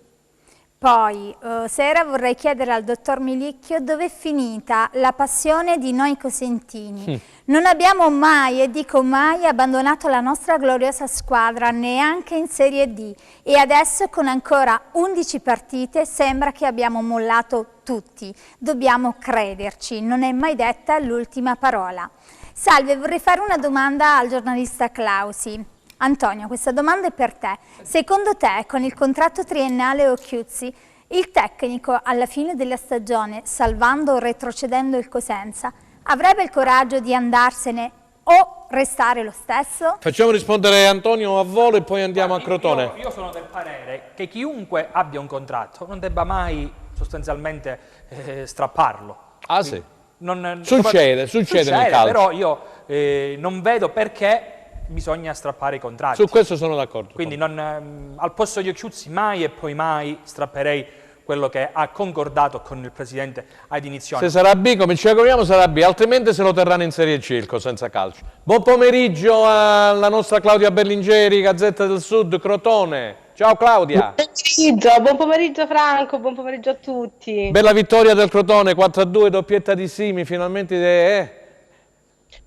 Poi, sera vorrei chiedere al dottor Milicchio dove è finita la passione di noi cosentini. Non abbiamo mai, e dico mai, abbandonato la nostra gloriosa squadra, neanche in Serie D. E adesso, con ancora 11 partite, sembra che abbiamo mollato tutti. Dobbiamo crederci, non è mai detta l'ultima parola. Salve, vorrei fare una domanda al giornalista Clausi. Antonio, questa domanda è per te. Secondo te, con il contratto triennale Occhiuzzi, il tecnico alla fine della stagione, salvando o retrocedendo il Cosenza, avrebbe il coraggio di andarsene o restare lo stesso? Facciamo rispondere Antonio a volo e poi andiamo a Crotone. Io sono del parere che chiunque abbia un contratto non debba mai sostanzialmente strapparlo. Ah sì? Succede nel calcio. Però io non vedo perché bisogna strappare i contratti. Su questo sono d'accordo. Quindi al posto di Occhiuzzi mai e poi mai strapperei quello che ha concordato con il Presidente ad inizio anno. Se sarà B, come ci auguriamo, sarà B, altrimenti se lo terranno in Serie C il Cosenza Calcio. Buon pomeriggio alla nostra Claudia Berlingeri, Gazzetta del Sud, Crotone. Ciao Claudia. Buon pomeriggio Franco, buon pomeriggio a tutti. Bella vittoria del Crotone, 4-2, doppietta di Simi, finalmente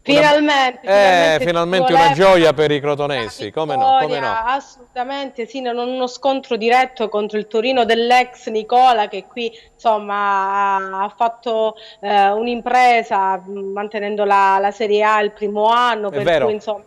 Finalmente una gioia per i crotonesi, come no, come no. Assolutamente sì, non uno scontro diretto contro il Torino dell'ex Nicola, che qui insomma ha fatto un'impresa mantenendo la Serie A il primo anno, per cui insomma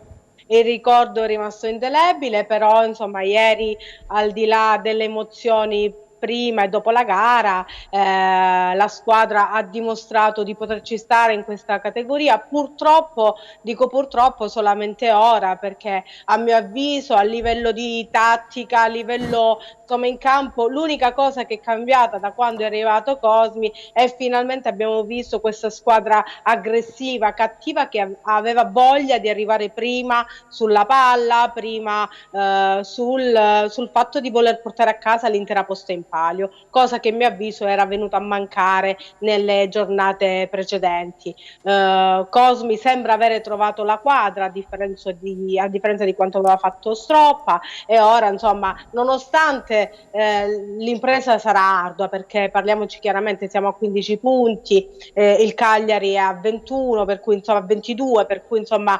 il ricordo è rimasto indelebile, però insomma ieri, al di là delle emozioni prima e dopo la gara, la squadra ha dimostrato di poterci stare in questa categoria. Purtroppo, dico purtroppo solamente ora, perché a mio avviso a livello di tattica, a livello insomma in campo, l'unica cosa che è cambiata da quando è arrivato Cosmi è finalmente abbiamo visto questa squadra aggressiva, cattiva, che aveva voglia di arrivare prima sulla palla, prima sul fatto di voler portare a casa l'intera posta in palio, cosa che a mio avviso era venuta a mancare nelle giornate precedenti. Cosmi sembra avere trovato la quadra, a differenza di quanto aveva fatto Stroppa, e ora insomma, nonostante l'impresa sarà ardua, perché parliamoci chiaramente, siamo a 15 punti, il Cagliari è a 21, per cui insomma 22, per cui insomma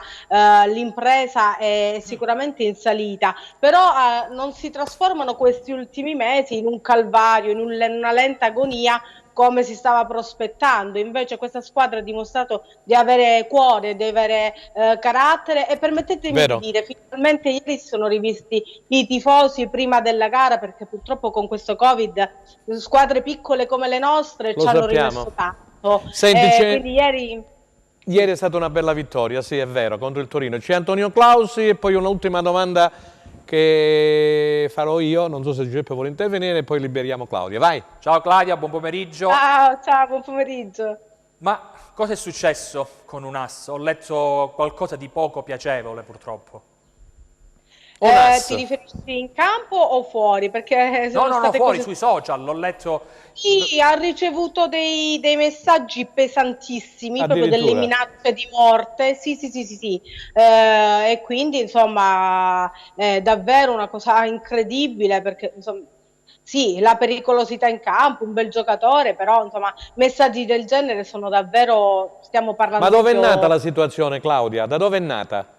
l'impresa è sicuramente in salita, però non si trasformano questi ultimi mesi in un calvario, in una lenta agonia come si stava prospettando. Invece questa squadra ha dimostrato di avere cuore, di avere carattere, e permettetemi di dire, finalmente ieri si sono rivisti i tifosi prima della gara, perché purtroppo con questo Covid squadre piccole come le nostre ci hanno rimesso tanto. Quindi ieri è stata una bella vittoria, sì, è vero, contro il Torino. C'è Antonio Clausi e poi un'ultima domanda che farò io, non so se Giuseppe vuole intervenire, e poi liberiamo Claudia. Vai! Ciao Claudia, buon pomeriggio. Ciao, buon pomeriggio. Ma cosa è successo con UNAS? Ho letto qualcosa di poco piacevole, purtroppo. Ti riferisci in campo o fuori? Perché no, fuori, sui social, l'ho letto. Sì, ha ricevuto dei messaggi pesantissimi, proprio delle minacce di morte, sì. E quindi insomma è davvero una cosa incredibile, perché insomma, sì, la pericolosità in campo, un bel giocatore, però insomma messaggi del genere sono davvero, stiamo parlando. Ma dove è nata la situazione, Claudia? Da dove è nata?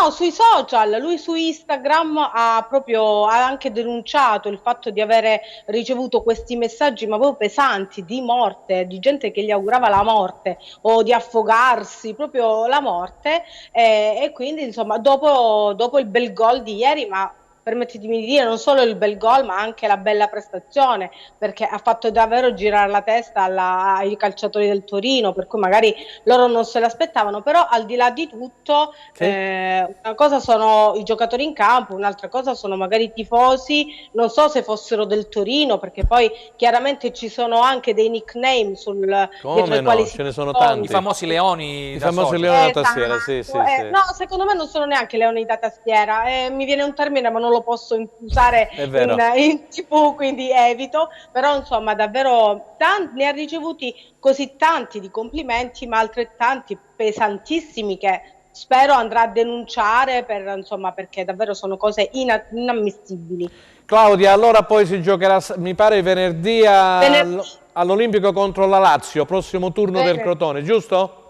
No, sui social. Lui su Instagram ha anche denunciato il fatto di avere ricevuto questi messaggi, ma proprio pesanti, di morte, di gente che gli augurava la morte o di affogarsi, proprio la morte, e quindi insomma dopo il bel gol di ieri, ma permettetemi di dire, non solo il bel gol, ma anche la bella prestazione, perché ha fatto davvero girare la testa ai calciatori del Torino, per cui magari loro non se l'aspettavano, però al di là di tutto, una cosa sono i giocatori in campo, un'altra cosa sono magari i tifosi, non so se fossero del Torino, perché poi chiaramente ci sono anche dei nickname dietro i quali ce ne sono tanti. I famosi leoni. I famosi leoni da tastiera, sì. No, secondo me non sono neanche leoni da tastiera, mi viene un termine ma non lo posso usare in TV, quindi evito, però insomma davvero ne ha ricevuti così tanti di complimenti, ma altrettanti pesantissimi, che spero andrà a denunciare perché davvero sono cose inammissibili. Claudia, allora poi si giocherà, mi pare, venerdì all'Olimpico contro la Lazio, prossimo turno del Crotone, giusto?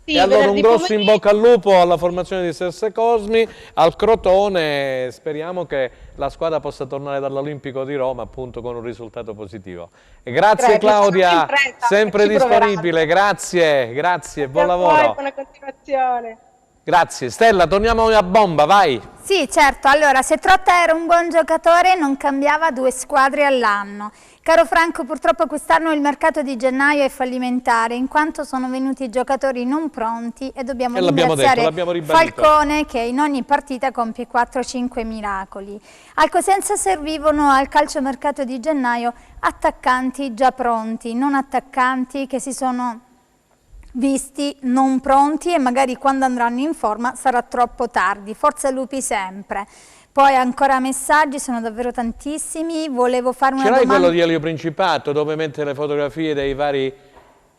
Sì, e allora un grosso in bocca al lupo alla formazione di Serse Cosmi, al Crotone. Speriamo che la squadra possa tornare dall'Olimpico di Roma appunto con un risultato positivo. E grazie Claudia, sempre disponibile, grazie, buon lavoro. Buona continuazione. Grazie. Stella, torniamo a bomba, vai. Sì, certo. Allora, se Trotta era un buon giocatore, non cambiava 2 squadre all'anno. Caro Franco, purtroppo quest'anno il mercato di gennaio è fallimentare, in quanto sono venuti giocatori non pronti e dobbiamo ringraziare Falcone, che in ogni partita compie 4-5 miracoli. Al Cosenza servivano al calciomercato di gennaio attaccanti già pronti, non attaccanti che si sono visti non pronti e magari quando andranno in forma sarà troppo tardi. Forza Lupi sempre. Poi ancora messaggi, sono davvero tantissimi. Volevo fare una domanda. Quello di Elio Principato, dove mette le fotografie dei vari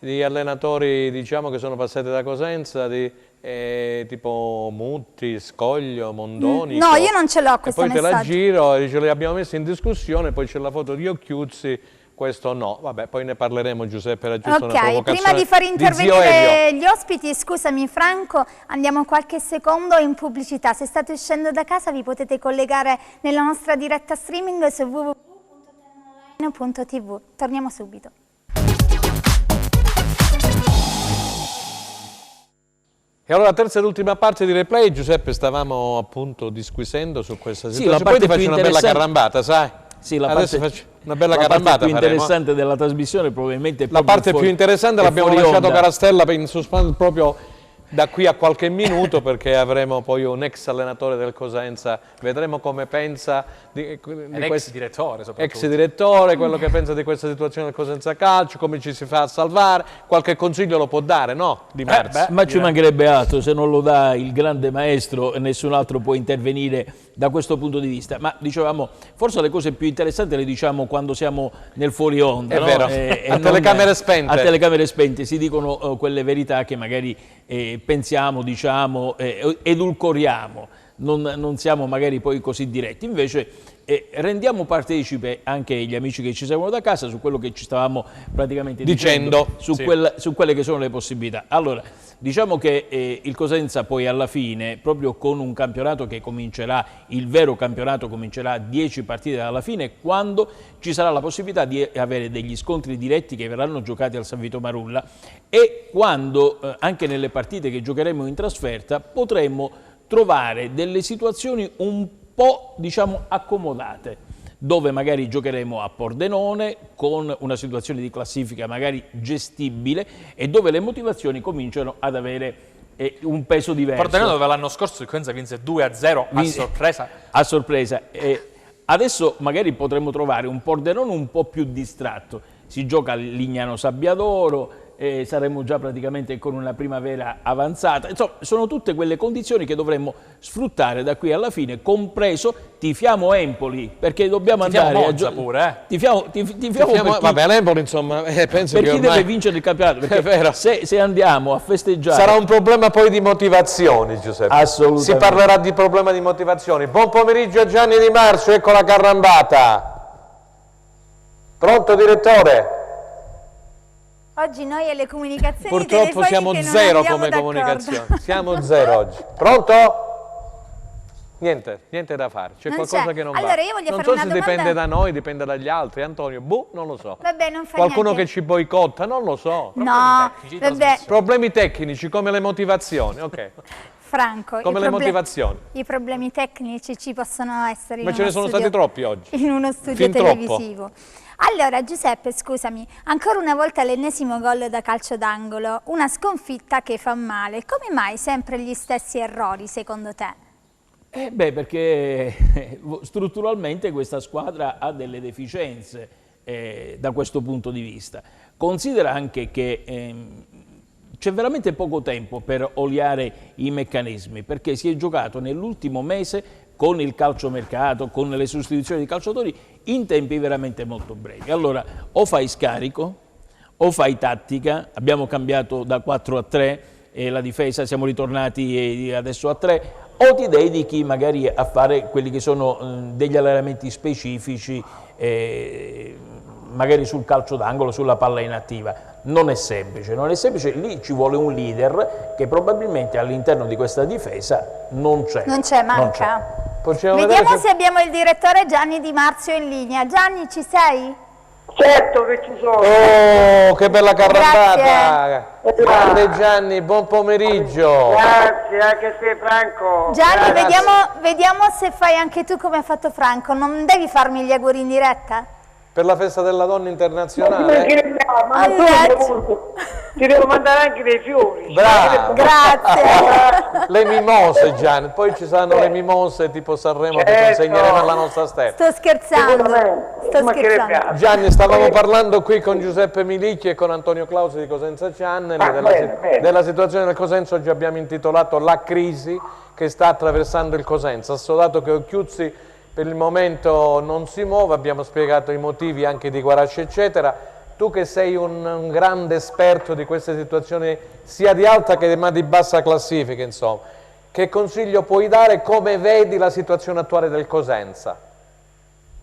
allenatori, diciamo, che sono passati da Cosenza, tipo Mutti, Scoglio, Mondoni. No, io non ce l'ho questo messaggio. E poi te la giro e ce li abbiamo messi in discussione, poi c'è la foto di Occhiuzzi questo no. Vabbè, poi ne parleremo, Giuseppe, era giusto una provocazione. Prima di far intervenire gli ospiti, scusami Franco, andiamo qualche secondo in pubblicità. Se state uscendo da casa vi potete collegare nella nostra diretta streaming su www.tenonline.tv. Torniamo subito. E allora, terza ed ultima parte di Replay, Giuseppe, stavamo appunto disquisendo su questa situazione. Poi ti faccio una bella carambata, sai? Sì, la Adesso faccio una bella carambata. La parte più interessante della trasmissione probabilmente è la parte più interessante l'abbiamo lasciato Carastella in suspense proprio da qui a qualche minuto, perché avremo poi un ex allenatore del Cosenza, vedremo come pensa ex direttore soprattutto. Ex direttore, quello che pensa di questa situazione del Cosenza Calcio, come ci si fa a salvare, qualche consiglio lo può dare, no? Di Marzo. Ma ci mancherebbe altro, se non lo dà il grande maestro nessun altro può intervenire da questo punto di vista. Ma dicevamo, forse le cose più interessanti le diciamo quando siamo nel fuori onda, è no? Vero, a telecamere spente. A telecamere spente si dicono quelle verità che magari pensiamo, diciamo, edulcoriamo, non siamo magari poi così diretti. Invece rendiamo partecipe anche gli amici che ci seguono da casa su quello che ci stavamo praticamente dicendo su quelle che sono le possibilità. Allora, diciamo che il Cosenza poi alla fine, proprio con un campionato che comincerà, il vero campionato comincerà 10 partite dalla fine, quando ci sarà la possibilità di avere degli scontri diretti che verranno giocati al San Vito Marulla, e quando anche nelle partite che giocheremo in trasferta potremmo trovare delle situazioni un po', diciamo, accomodate, dove magari giocheremo a Pordenone con una situazione di classifica magari gestibile e dove le motivazioni cominciano ad avere un peso diverso. Pordenone, dove l'anno scorso il Cosenza vinse 2-0 a sorpresa. A sorpresa. Adesso magari potremo trovare un Pordenone un po' più distratto. Si gioca a Lignano Sabbiadoro, saremo già praticamente con una primavera avanzata. Insomma, sono tutte quelle condizioni che dovremmo sfruttare da qui alla fine, compreso tifiamo Empoli, perché dobbiamo andare Monza pure, tifiamo vabbè, l'Empoli, insomma, penso per che chi ormai deve vincere il campionato, perché se andiamo a festeggiare sarà un problema poi di motivazioni, Giuseppe. Assolutamente. Si parlerà di problema di motivazioni. Buon pomeriggio a Gianni Di Marzio, ecco la carambata. Pronto, direttore? Oggi noi alle comunicazioni purtroppo siamo zero come comunicazione. Siamo zero oggi. Pronto? Niente da fare. C'è qualcosa che non va. Allora, io voglio non fare so una se domanda... dipende da noi, dipende dagli altri. Antonio, non lo so. Vabbè, non fa Qualcuno niente. che ci boicotta, non lo so. No, vabbè. Problemi tecnici come le motivazioni, ok. Franco, come le motivazioni. I problemi tecnici ci possono essere ma ce ne sono stati troppi oggi. In uno studio televisivo. Allora, Giuseppe, scusami, ancora una volta l'ennesimo gol da calcio d'angolo, una sconfitta che fa male. Come mai sempre gli stessi errori, secondo te? Perché strutturalmente questa squadra ha delle deficienze da questo punto di vista. Considera anche che c'è veramente poco tempo per oliare i meccanismi, perché si è giocato nell'ultimo mese con il calciomercato, con le sostituzioni di calciatori, in tempi veramente molto brevi. Allora, o fai scarico, o fai tattica, abbiamo cambiato da 4 a 3, la difesa siamo ritornati adesso a 3, o ti dedichi magari a fare quelli che sono degli allenamenti specifici, magari sul calcio d'angolo, sulla palla inattiva. Non è semplice, lì ci vuole un leader che probabilmente all'interno di questa difesa non c'è. Manca. Vediamo se abbiamo il direttore Gianni Di Marzio in linea. Gianni, ci sei? Certo che ci sono. Oh, che bella carambata! Grande Gianni, buon pomeriggio. Grazie, anche te Franco. Gianni, vediamo se fai anche tu come ha fatto Franco. Non devi farmi gli auguri in diretta? Per la festa della donna internazionale? Ti devo mandare anche dei fiori. Bravo. Grazie. Le mimose, Gianni, poi ci saranno le mimose tipo Sanremo che consegneremo alla nostra Stefano. Sto scherzando. Gianni, stavamo parlando qui con Giuseppe Milicchi e con Antonio Clausi di Cosenza Channel della situazione del Cosenza. Oggi abbiamo intitolato La crisi che sta attraversando il Cosenza. Assodato che Occhiuzzi per il momento non si muove, abbiamo spiegato i motivi anche di Guarasci eccetera. Tu che sei un grande esperto di queste situazioni sia di alta che di bassa classifica, insomma, che consiglio puoi dare? Come vedi la situazione attuale del Cosenza?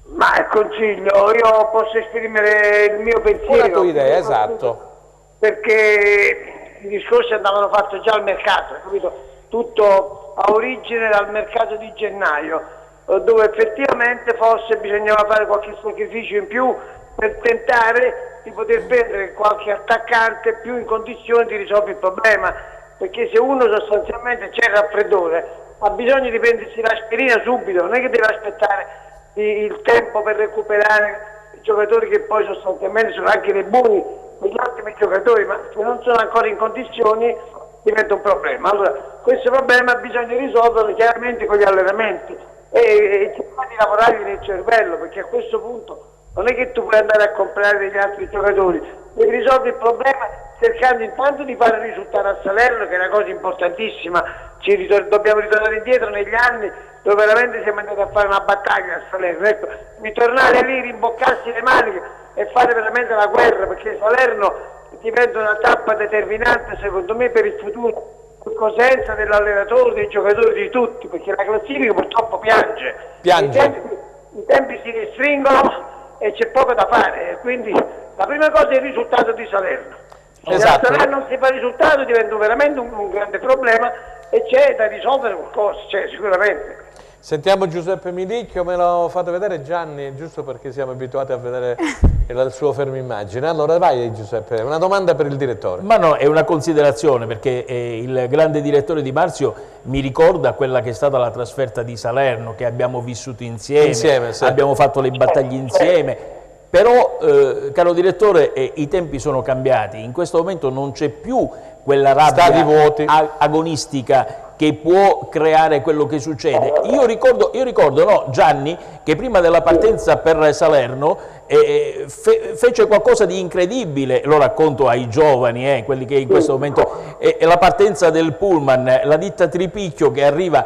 Ma il consiglio, io posso esprimere il mio pensiero. La tua idea, esatto. Perché i discorsi andavano fatti già al mercato, capito? Tutto a origine dal mercato di gennaio, dove effettivamente forse bisognava fare qualche sacrificio in più per tentare di poter prendere qualche attaccante più in condizione di risolvere il problema, perché se uno sostanzialmente c'è il raffreddore ha bisogno di prendersi l'aspirina subito, non è che deve aspettare il tempo per recuperare i giocatori che poi sostanzialmente sono anche dei buoni, degli ottimi giocatori, ma se non sono ancora in condizioni diventa un problema. Allora questo problema bisogna risolverlo chiaramente con gli allenamenti e cercare di lavorare nel cervello, perché a questo punto non è che tu puoi andare a comprare degli altri giocatori, devi risolvere il problema cercando intanto di fare risultare a Salerno, che è una cosa importantissima. Dobbiamo ritornare indietro negli anni dove veramente siamo andati a fare una battaglia a Salerno, ecco, ritornare lì, rimboccarsi le maniche e fare veramente la guerra, perché Salerno diventa una tappa determinante secondo me per il futuro del Cosenza, dell'allenatore, dei giocatori, di tutti, perché la classifica purtroppo piange. I tempi si restringono e c'è poco da fare, quindi la prima cosa è il risultato di Salerno. Se a Salerno non si fa il risultato diventa veramente un grande problema e c'è da risolvere qualcosa, c'è sicuramente. Sentiamo Giuseppe Milicchio, me lo fate vedere Gianni, giusto perché siamo abituati a vedere il suo fermo immagine. Allora vai Giuseppe, una domanda per il direttore. Ma no, è una considerazione, perché il grande direttore Di Marzio mi ricorda quella che è stata la trasferta di Salerno, che abbiamo vissuto insieme sì. Abbiamo fatto le battaglie insieme. Però, caro direttore, i tempi sono cambiati, in questo momento non c'è più quella rabbia agonistica che può creare quello che succede. Io ricordo no, Gianni, che prima della partenza per Salerno fece qualcosa di incredibile, lo racconto ai giovani, quelli che in questo momento, la partenza del pullman, la ditta Tripicchio che arriva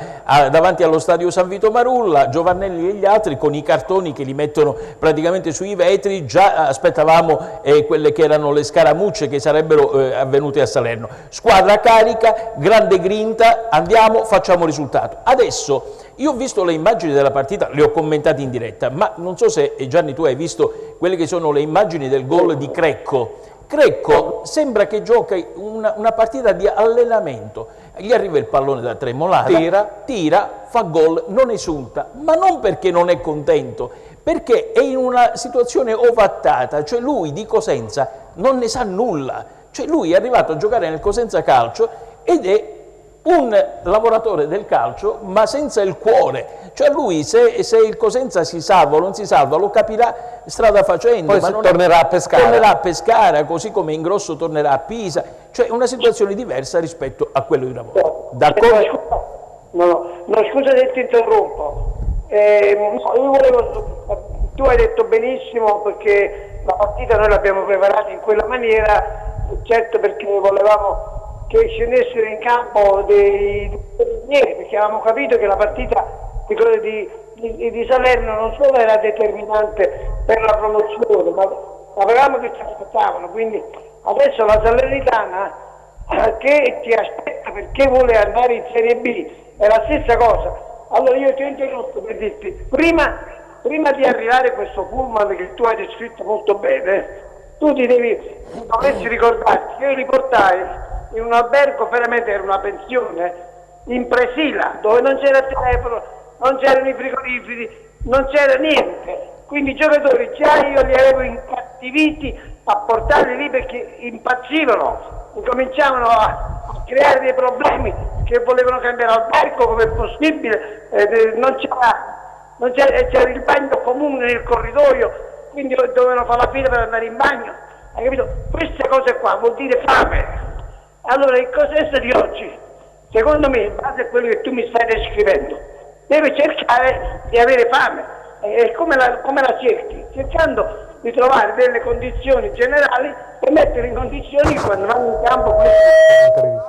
davanti allo stadio San Vito Marulla, Giovannelli e gli altri con i cartoni che li mettono praticamente sui vetri, già aspettavamo quelle che erano le scaramucce che sarebbero avvenute a Salerno. Squadra carica, grande grinta, andiamo, facciamo risultato. Adesso io ho visto le immagini della partita, le ho commentate in diretta, ma non so se Gianni tu hai visto quelle che sono le immagini del gol di Crecco. Crecco sembra che giochi una partita di allenamento, gli arriva il pallone da Tremolata, tira, fa gol, non esulta, ma non perché non è contento, perché è in una situazione ovattata, cioè lui di Cosenza non ne sa nulla. Cioè lui è arrivato a giocare nel Cosenza Calcio ed è un lavoratore del calcio ma senza il cuore, cioè lui se il Cosenza si salva o non si salva lo capirà strada facendo, poi ma tornerà a pescare. Tornerà a Pescara, così come Ingrosso tornerà a Pisa, cioè una situazione diversa rispetto a quello di una volta. D'accordo? No, scusa se ti interrompo, tu hai detto benissimo, perché la partita noi l'abbiamo preparata in quella maniera, certo, perché volevamo che scendessero in campo dei guerrieri, perché avevamo capito che la partita di Salerno non solo era determinante per la promozione, ma sapevamo che ci aspettavano, quindi adesso la Salernitana che ti aspetta perché vuole andare in Serie B è la stessa cosa. Allora io ti ho interrotto per dirti, prima di arrivare a questo pullman che tu hai descritto molto bene, tu dovresti ricordarti che io li portai in un albergo, veramente era una pensione, in Presila, dove non c'era telefono, non c'erano i frigoriferi, non c'era niente. Quindi i giocatori già io li avevo incattiviti a portarli lì perché impazzivano, incominciavano a creare dei problemi, che volevano cambiare albergo, come è possibile, c'era il bagno comune nel corridoio, quindi dovevano fare la fila per andare in bagno. Hai capito? Queste cose qua vuol dire fame. Allora il Cosenza di oggi, secondo me, in base a quello che tu mi stai descrivendo, deve cercare di avere fame. E come la cerchi? Cercando di trovare delle condizioni generali e mettere in condizioni che quando vanno in campo questo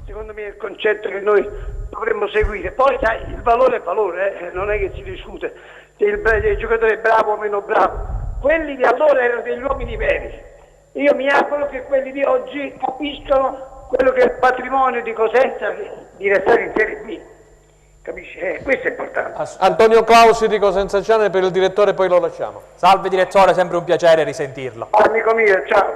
secondo me è il concetto che noi dovremmo seguire. Poi sai, il valore è valore, non è che si discute se il giocatore è bravo o meno bravo. Quelli di allora erano degli uomini veri. Io mi auguro che quelli di oggi capiscano quello che è il patrimonio di Cosenza di restare in Serie B. capisci? Questo è importante. Antonio Clausi di Cosenza Ciane per il direttore, poi lo lasciamo. Salve direttore, sempre un piacere risentirlo. Amico mio, ciao.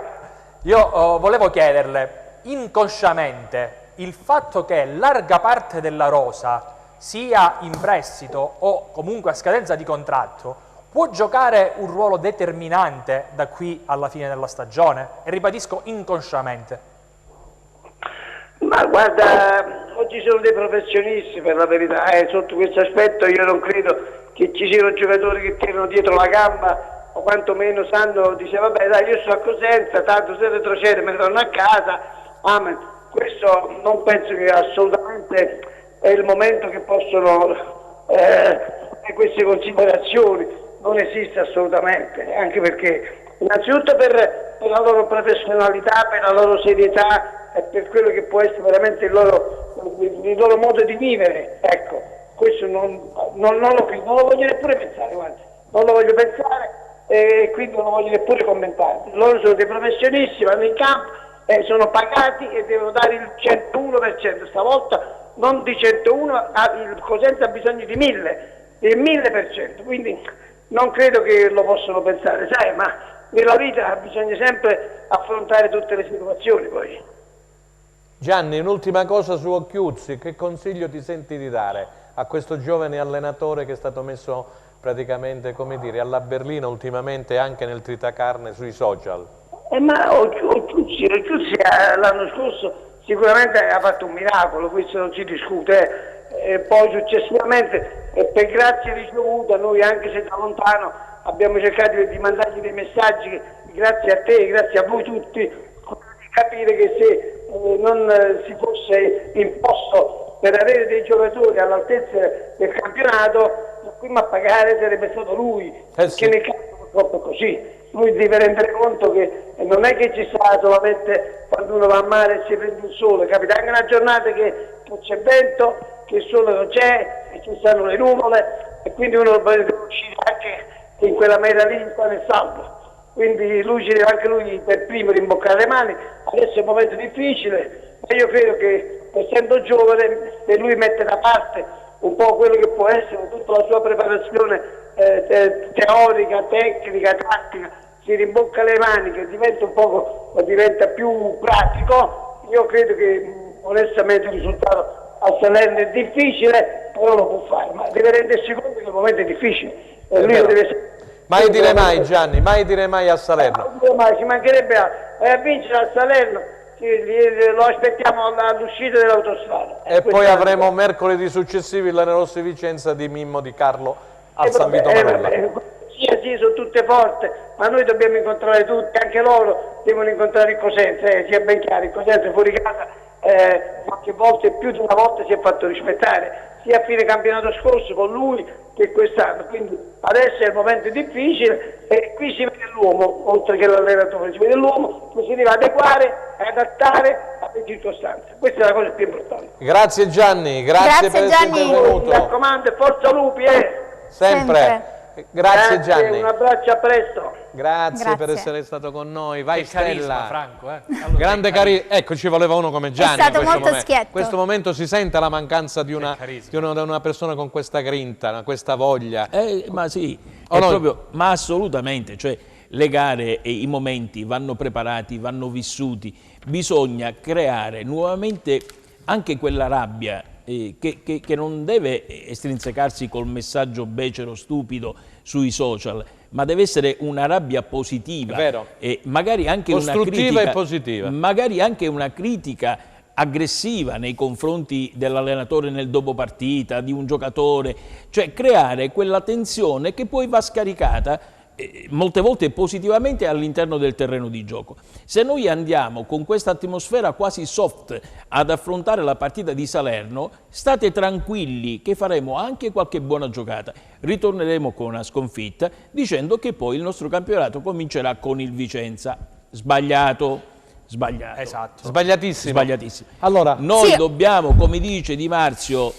Io volevo chiederle, inconsciamente, il fatto che larga parte della rosa sia in prestito o comunque a scadenza di contratto può giocare un ruolo determinante da qui alla fine della stagione? E ribadisco, inconsciamente. Ma guarda, oggi sono dei professionisti per la verità, sotto questo aspetto io non credo che ci siano giocatori che tirano dietro la gamba o quantomeno sanno, dice vabbè dai io sono a Cosenza, tanto se retrocede me ne torno a casa, amen. Questo non penso che assolutamente è il momento che possono queste considerazioni, non esiste assolutamente, anche perché innanzitutto per la loro professionalità, per la loro serietà e per quello che può essere veramente il loro modo di vivere, ecco, questo non lo voglio neppure pensare, guarda, non lo voglio pensare e quindi non lo voglio neppure commentare. Loro sono dei professionisti, vanno in campo, sono pagati e devono dare il 101%, stavolta non di 101, il Cosenza ha bisogno di 1000%, quindi non credo che lo possano pensare, sai, ma nella vita bisogna sempre affrontare tutte le situazioni poi. Gianni, un'ultima cosa su Occhiuzzi, che consiglio ti senti di dare a questo giovane allenatore che è stato messo praticamente, come dire, alla berlina ultimamente anche nel tritacarne sui social? Ma Occhiuzzi l'anno scorso sicuramente ha fatto un miracolo, questo non si discute, poi successivamente per grazie ricevute noi anche se da lontano abbiamo cercato di mandargli dei messaggi che, grazie a te, grazie a voi tutti, di capire che se non si fosse imposto per avere dei giocatori all'altezza del campionato, il primo a pagare sarebbe stato lui, perché nel caso purtroppo è così. Lui deve rendere conto che non è che ci sta solamente quando uno va a mare e si prende il sole, capita anche una giornata che c'è vento, che il sole non c'è, che ci stanno le nuvole e quindi uno deve uscire anche in quella meta lì sta nel salvo. Quindi lui ci deve anche lui per primo rimboccare le mani, adesso è un momento difficile e io credo che essendo giovane, se lui mette da parte un po' quello che può essere tutta la sua preparazione teorica, tecnica, tattica, si rimbocca le maniche, diventa più pratico, io credo che onestamente il risultato a Salerno è difficile, però lo può fare, ma deve rendersi conto che il momento è difficile. Lui lo deve mai dire mai, Gianni, mai dire mai a Salerno. Ci mancherebbe a vincere a Salerno, lo aspettiamo all'uscita dell'autostrada. E poi avremo mercoledì successivi il Lanerossi Vicenza di Mimmo Di Carlo al San Vito Marella. Sì, sono tutte forti, ma noi dobbiamo incontrare tutti, anche loro devono incontrare il Cosenza, sia ben chiaro, il Cosenza fuori casa qualche volta e più di una volta si è fatto rispettare, sia a fine campionato scorso con lui che quest'anno, quindi adesso è il momento difficile e qui si vede l'uomo, oltre che l'allenatore, si vede l'uomo che si deve adeguare, adattare alle circostanze, questa è la cosa più importante. Grazie Gianni, grazie per essere intervenuto. Mi raccomando, forza lupi, Sempre. Grazie Gianni. Un abbraccio, a presto. Grazie per essere stato con noi. Vai Stella. Carisma, Franco. Allora, grande carisma. Ecco, ci voleva uno come Gianni. È stato molto schietto. In questo momento si sente la mancanza di una persona con questa grinta, questa voglia. Ma sì, proprio, ma assolutamente. Cioè, le gare e i momenti vanno preparati, vanno vissuti. Bisogna creare nuovamente anche quella rabbia che non deve estrinsecarsi col messaggio becero, stupido sui social, ma deve essere una rabbia positiva, e magari anche costruttiva una critica, e positiva, magari anche una critica aggressiva nei confronti dell'allenatore nel dopo partita, di un giocatore, cioè creare quella tensione che poi va scaricata molte volte positivamente all'interno del terreno di gioco. Se noi andiamo con questa atmosfera quasi soft ad affrontare la partita di Salerno, state tranquilli che faremo anche qualche buona giocata. Ritorneremo con una sconfitta dicendo che poi il nostro campionato comincerà con il Vicenza. Sbagliato. Esatto. Sbagliatissimo. Allora, noi dobbiamo, come dice Di Marzio,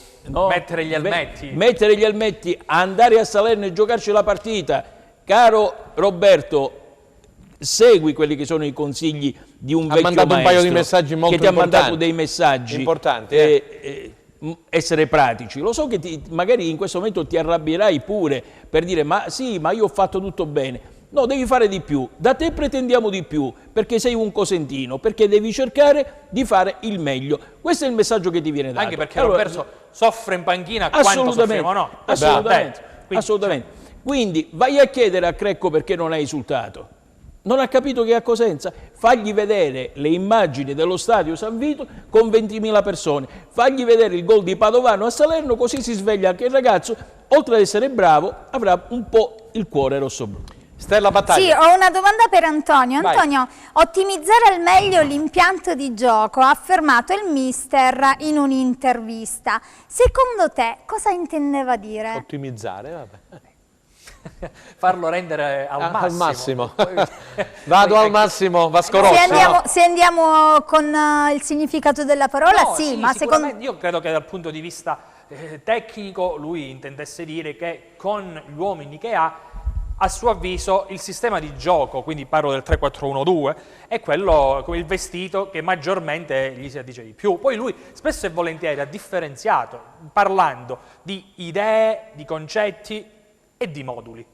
mettere gli elmetti. Mettere gli elmetti, andare a Salerno e giocarci la partita. Caro Roberto, segui quelli che sono i consigli di un vecchio maestro. Ha mandato un paio di messaggi molto importanti. Che ti ha mandato dei messaggi importanti. essere pratici. Lo so che magari in questo momento ti arrabbierai pure per dire ma sì, ma io ho fatto tutto bene. No, devi fare di più. Da te pretendiamo di più, perché sei un cosentino, perché devi cercare di fare il meglio. Questo è il messaggio che ti viene dato. Anche perché Roberto soffre in panchina quanto soffriamo noi. Assolutamente. Quindi vai a chiedere a Crecco perché non ha esultato. Non ha capito che è a Cosenza? Fagli vedere le immagini dello stadio San Vito con 20.000 persone. Fagli vedere il gol di Padovano a Salerno, così si sveglia anche il ragazzo. Oltre ad essere bravo, avrà un po' il cuore rossoblu. Stella Battaglia. Sì, ho una domanda per Antonio. Antonio, ottimizzare al meglio l'impianto di gioco, ha affermato il mister in un'intervista. Secondo te cosa intendeva dire? Ottimizzare, vabbè. Farlo rendere al massimo. Vado al massimo, Vasco Rossi. Se andiamo con il significato della parola, No, sì, ma secondo me... Io credo che dal punto di vista tecnico lui intendesse dire che con gli uomini che ha, a suo avviso, il sistema di gioco, quindi parlo del 3-4-1-2, è quello, il vestito che maggiormente gli si addice di più. Poi lui spesso e volentieri ha differenziato, parlando di idee, di concetti e di moduli.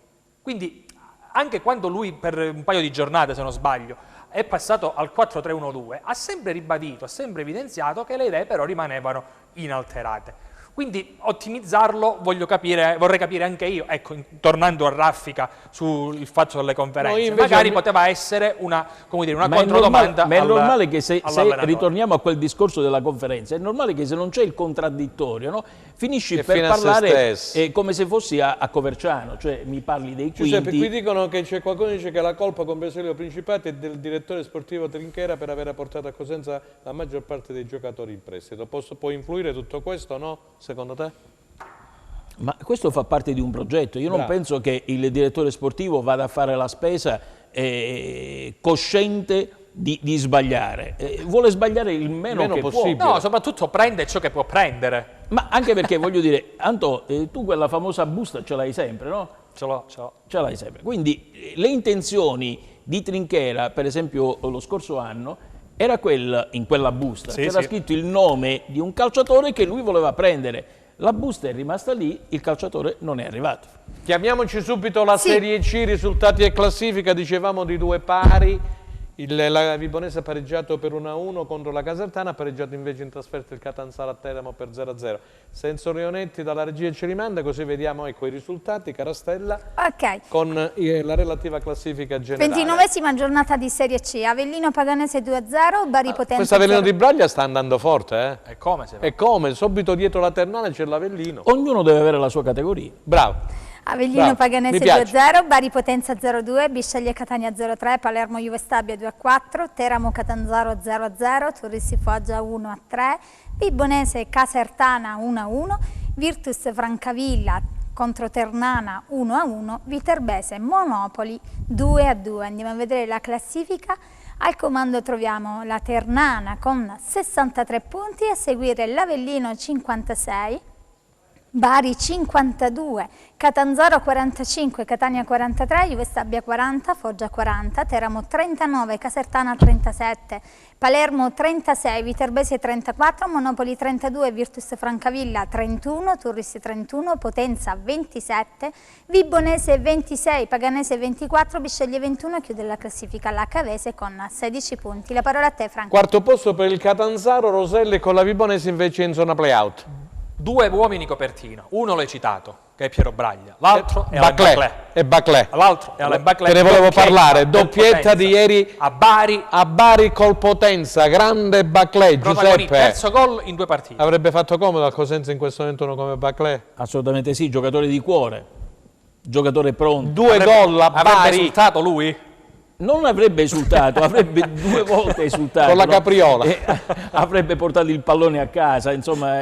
Quindi anche quando lui per un paio di giornate, se non sbaglio, è passato al 4-3-1-2, ha sempre ribadito, ha sempre evidenziato che le idee però rimanevano inalterate. Quindi ottimizzarlo vorrei capire anche io, ecco, tornando a raffica sul fatto delle conferenze, magari poteva essere una controdomanda. Ma è normale che se ritorniamo a quel discorso della conferenza, è normale che se non c'è il contraddittorio, no? Finisci per parlare come se fossi a Coverciano, cioè mi parli dei quinti. Giuseppe, qui dicono che c'è qualcuno che dice che la colpa, compreso Leo Principati, è del direttore sportivo Trinchera per aver portato a Cosenza la maggior parte dei giocatori in prestito. Può influire tutto questo, no? Secondo te? Ma questo fa parte di un progetto. Io non penso che il direttore sportivo vada a fare la spesa cosciente di sbagliare. Vuole sbagliare il meno che possibile. può. No, soprattutto prende ciò che può prendere. Ma anche perché, voglio dire, Anto, tu quella famosa busta ce l'hai sempre, no? Ce l'ho. Ce l'hai sempre. Quindi le intenzioni di Trinchera, per esempio lo scorso anno, era in quella busta. C'era scritto il nome di un calciatore che lui voleva prendere. La busta è rimasta lì, il calciatore non è arrivato. Chiamiamoci subito la Serie C, risultati e classifica, dicevamo di due pari. La Vibonese ha pareggiato per 1-1 contro la Casertana, ha pareggiato invece in trasferta il Catanzaro a Teramo per 0-0. Senzo Leonetti dalla regia ci rimanda, così vediamo i risultati, Carastella, con la relativa classifica generale. 29esima giornata di Serie C, Avellino Paganese 2-0, Bari Potenza 0. Questo Avellino di Braglia sta andando forte, E come? Subito dietro la Ternana c'è l'Avellino. Ognuno deve avere la sua categoria. Bravo. Avellino Paganese 2-0, Bari Potenza 0-2, Bisceglie Catania 0-3, Palermo Juve Stabia 2-4, Teramo Catanzaro 0-0, Turrissi Foggia 1-3, Vibonese Casertana 1-1, Virtus Francavilla contro Ternana 1-1, Viterbese Monopoli 2-2. Andiamo a vedere la classifica. Al comando troviamo la Ternana con 63 punti, a seguire l'Avellino 56, Bari 52, Catanzaro 45, Catania 43, Juve Stabia 40, Foggia 40, Teramo 39, Casertana 37, Palermo 36, Viterbese 34, Monopoli 32, Virtus Francavilla 31, Turris 31, Potenza 27, Vibonese 26, Paganese 24, Bisceglie 21, chiude la classifica la Cavese con 16 punti. La parola a te, Franco. Quarto posto per il Catanzaro, Roselle con la Vibonese invece in zona play-out. Due uomini copertina, uno l'hai citato, che è Piero Braglia, l'altro è Alain Baclé. L'altro è Alain Baclé. Te ne volevo parlare, doppietta di ieri a Bari col Potenza, grande Baclé, Giuseppe. Terzo gol in 2 partite. Avrebbe fatto comodo a Cosenza in questo momento uno come Baclé? Assolutamente sì, giocatore di cuore, giocatore pronto. 2 gol a Bari. Avrebbe esultato lui? Non avrebbe esultato, avrebbe 2 volte esultato. Con la capriola. Avrebbe portato il pallone a casa, insomma,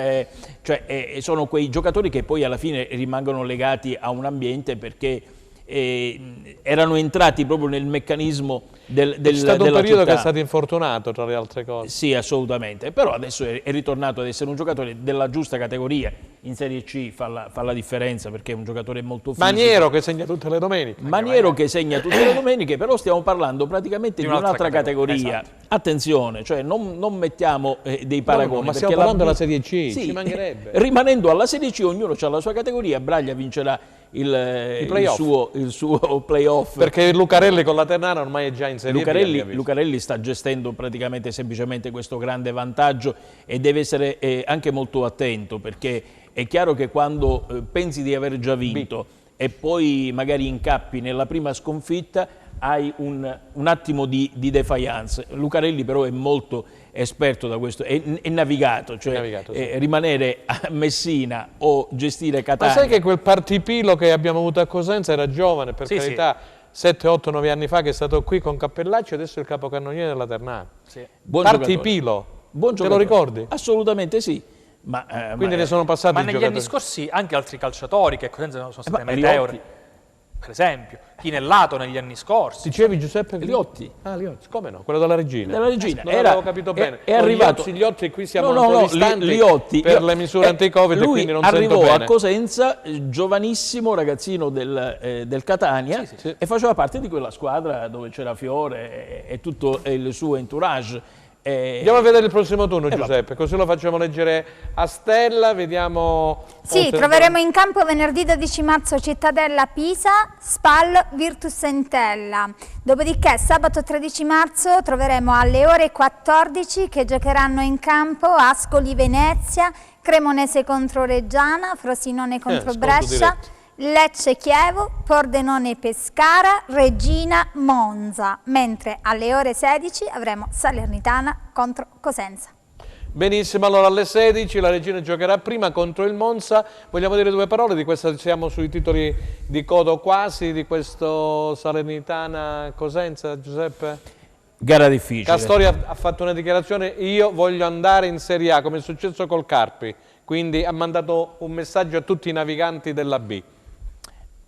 sono quei giocatori che poi alla fine rimangono legati a un ambiente perché erano entrati proprio nel meccanismo della città. C'è stato un periodo che è stato infortunato, tra le altre cose. Sì, assolutamente, però adesso è ritornato ad essere un giocatore della giusta categoria. In Serie C fa la differenza, perché è un giocatore molto fisico. Maniero che segna tutte le domeniche. Maniero che segna tutte le domeniche, però stiamo parlando praticamente di un'altra categoria. Esatto. Attenzione, cioè non mettiamo dei paragoni. No, ma stiamo parlando della Serie C, ci mancherebbe. Rimanendo alla Serie C, ognuno ha la sua categoria. Braglia vincerà il suo playoff. Perché Lucarelli con la Ternana ormai è già in Serie B. Lucarelli sta gestendo praticamente semplicemente questo grande vantaggio e deve essere anche molto attento, perché è chiaro che quando pensi di aver già vinto e poi magari incappi nella prima sconfitta, hai un attimo di defiance. Lucarelli però è molto esperto da questo, è navigato, cioè rimanere a Messina o gestire Catania. Ma sai che quel Partipilo che abbiamo avuto a Cosenza era giovane, per carità, 7, 8, 9 anni fa che è stato qui con Cappellacci, adesso è il capocannoniere della Ternana. Partipilo, te lo ricordi? Assolutamente sì. Quindi ne sono passati ma negli anni scorsi anche altri calciatori che a Cosenza sono stati meteori. Per esempio, Chinellato negli anni scorsi. Dicevi Giuseppe Liotti. Ah, Liotti, come no? Quello della Regina. Della Regina. Non avevo capito bene. È arrivato. Liotti qui siamo un po' distanti Liotti, per le misure anti-Covid, quindi non sento bene. Lui arrivò a Cosenza, giovanissimo ragazzino del Catania, e faceva parte di quella squadra dove c'era Fiore e tutto il suo entourage. Andiamo a vedere il prossimo turno, Giuseppe, così lo facciamo leggere a Stella, vediamo... Sì, troveremo in campo venerdì 12 marzo Cittadella Pisa, Spal Virtus Entella. Dopodiché sabato 13 marzo troveremo alle ore 14 che giocheranno in campo Ascoli Venezia, Cremonese contro Reggiana, Frosinone contro Brescia, Lecce Chievo, Pordenone Pescara, Regina Monza, mentre alle ore 16 avremo Salernitana contro Cosenza. Benissimo, allora alle 16 la Regina giocherà prima contro il Monza. Vogliamo dire due parole di questa, siamo sui titoli di codo quasi, di questo Salernitana Cosenza, Giuseppe? Gara difficile. Castori ha fatto una dichiarazione, io voglio andare in Serie A, come è successo col Carpi, quindi ha mandato un messaggio a tutti i naviganti della B.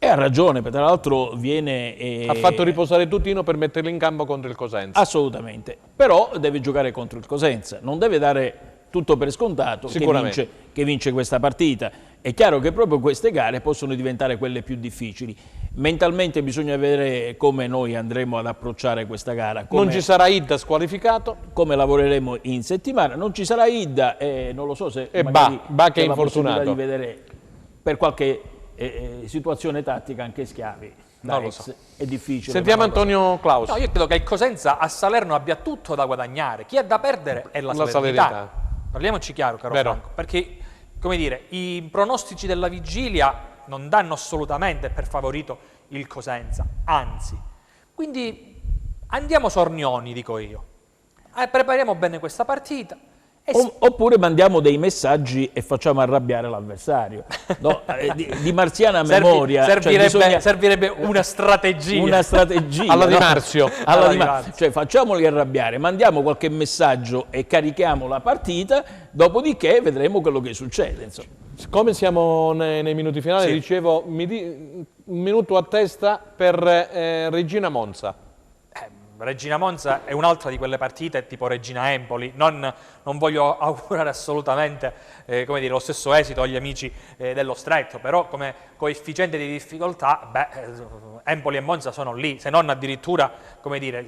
E ha ragione, tra l'altro ha fatto riposare Tutino per metterlo in campo contro il Cosenza. Assolutamente, però deve giocare contro il Cosenza, non deve dare tutto per scontato che vince questa partita. È chiaro che proprio queste gare possono diventare quelle più difficili. Mentalmente bisogna vedere come noi andremo ad approcciare questa gara. Non ci sarà Idda squalificato. Come lavoreremo in settimana. Non ci sarà Idda e non lo so se Ba che è infortunato. Di vedere per qualche situazione tattica anche Schiavi. Non lo so. È difficile. Sentiamo Antonio Claus. No, io credo che il Cosenza a Salerno abbia tutto da guadagnare. Chi ha da perdere è la Salernitana. Parliamoci chiaro, caro Franco, perché, come dire, i pronostici della vigilia non danno assolutamente per favorito il Cosenza, anzi. Quindi andiamo sornioni, dico io. Prepariamo bene questa partita. Oppure mandiamo dei messaggi e facciamo arrabbiare l'avversario. No, di marziana memoria. Servirebbe una strategia. Una strategia. Alla Di Marzio. Cioè facciamoli arrabbiare, mandiamo qualche messaggio e carichiamo la partita, dopodiché vedremo quello che succede. Insomma. Siccome siamo nei minuti finali, dicevo, un minuto a testa per Regina Monza. Regina Monza è un'altra di quelle partite tipo Regina Empoli, non voglio augurare assolutamente come dire, lo stesso esito agli amici dello Stretto, però come coefficiente di difficoltà Empoli e Monza sono lì, se non addirittura come dire,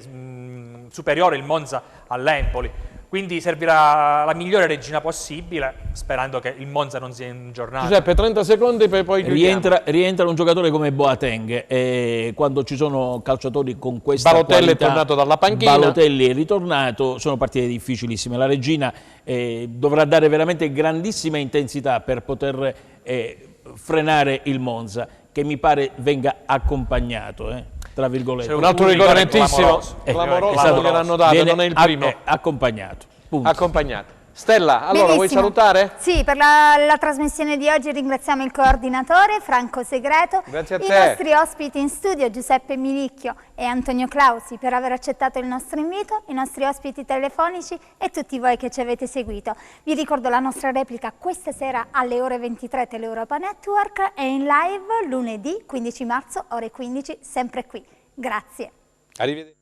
superiore il Monza all'Empoli. Quindi servirà la migliore regina possibile, sperando che il Monza non sia in giornata. Giuseppe, 30 secondi per poi chiudiamo. Rientra un giocatore come Boateng, e quando ci sono calciatori con questa Balotelli qualità, è tornato dalla panchina. Balotelli è ritornato, sono partite difficilissime. La Regina dovrà dare veramente grandissima intensità per poter frenare il Monza, che mi pare venga accompagnato. Tra virgolette. C'è un altro rigore nettissimo, clamoroso, che l'hanno dato, non è il primo. Accompagnato. Accompagnato. Stella, allora Benissimo. vuoi salutare? Sì, per la trasmissione di oggi ringraziamo il coordinatore Franco Segreto, Grazie a te. i nostri ospiti in studio Giuseppe Milicchio e Antonio Clausi per aver accettato il nostro invito, i nostri ospiti telefonici e tutti voi che ci avete seguito. Vi ricordo la nostra replica questa sera alle ore 23 Teleeuropa Network e in live lunedì 15 marzo ore 15 sempre qui. Grazie. Arrivederci.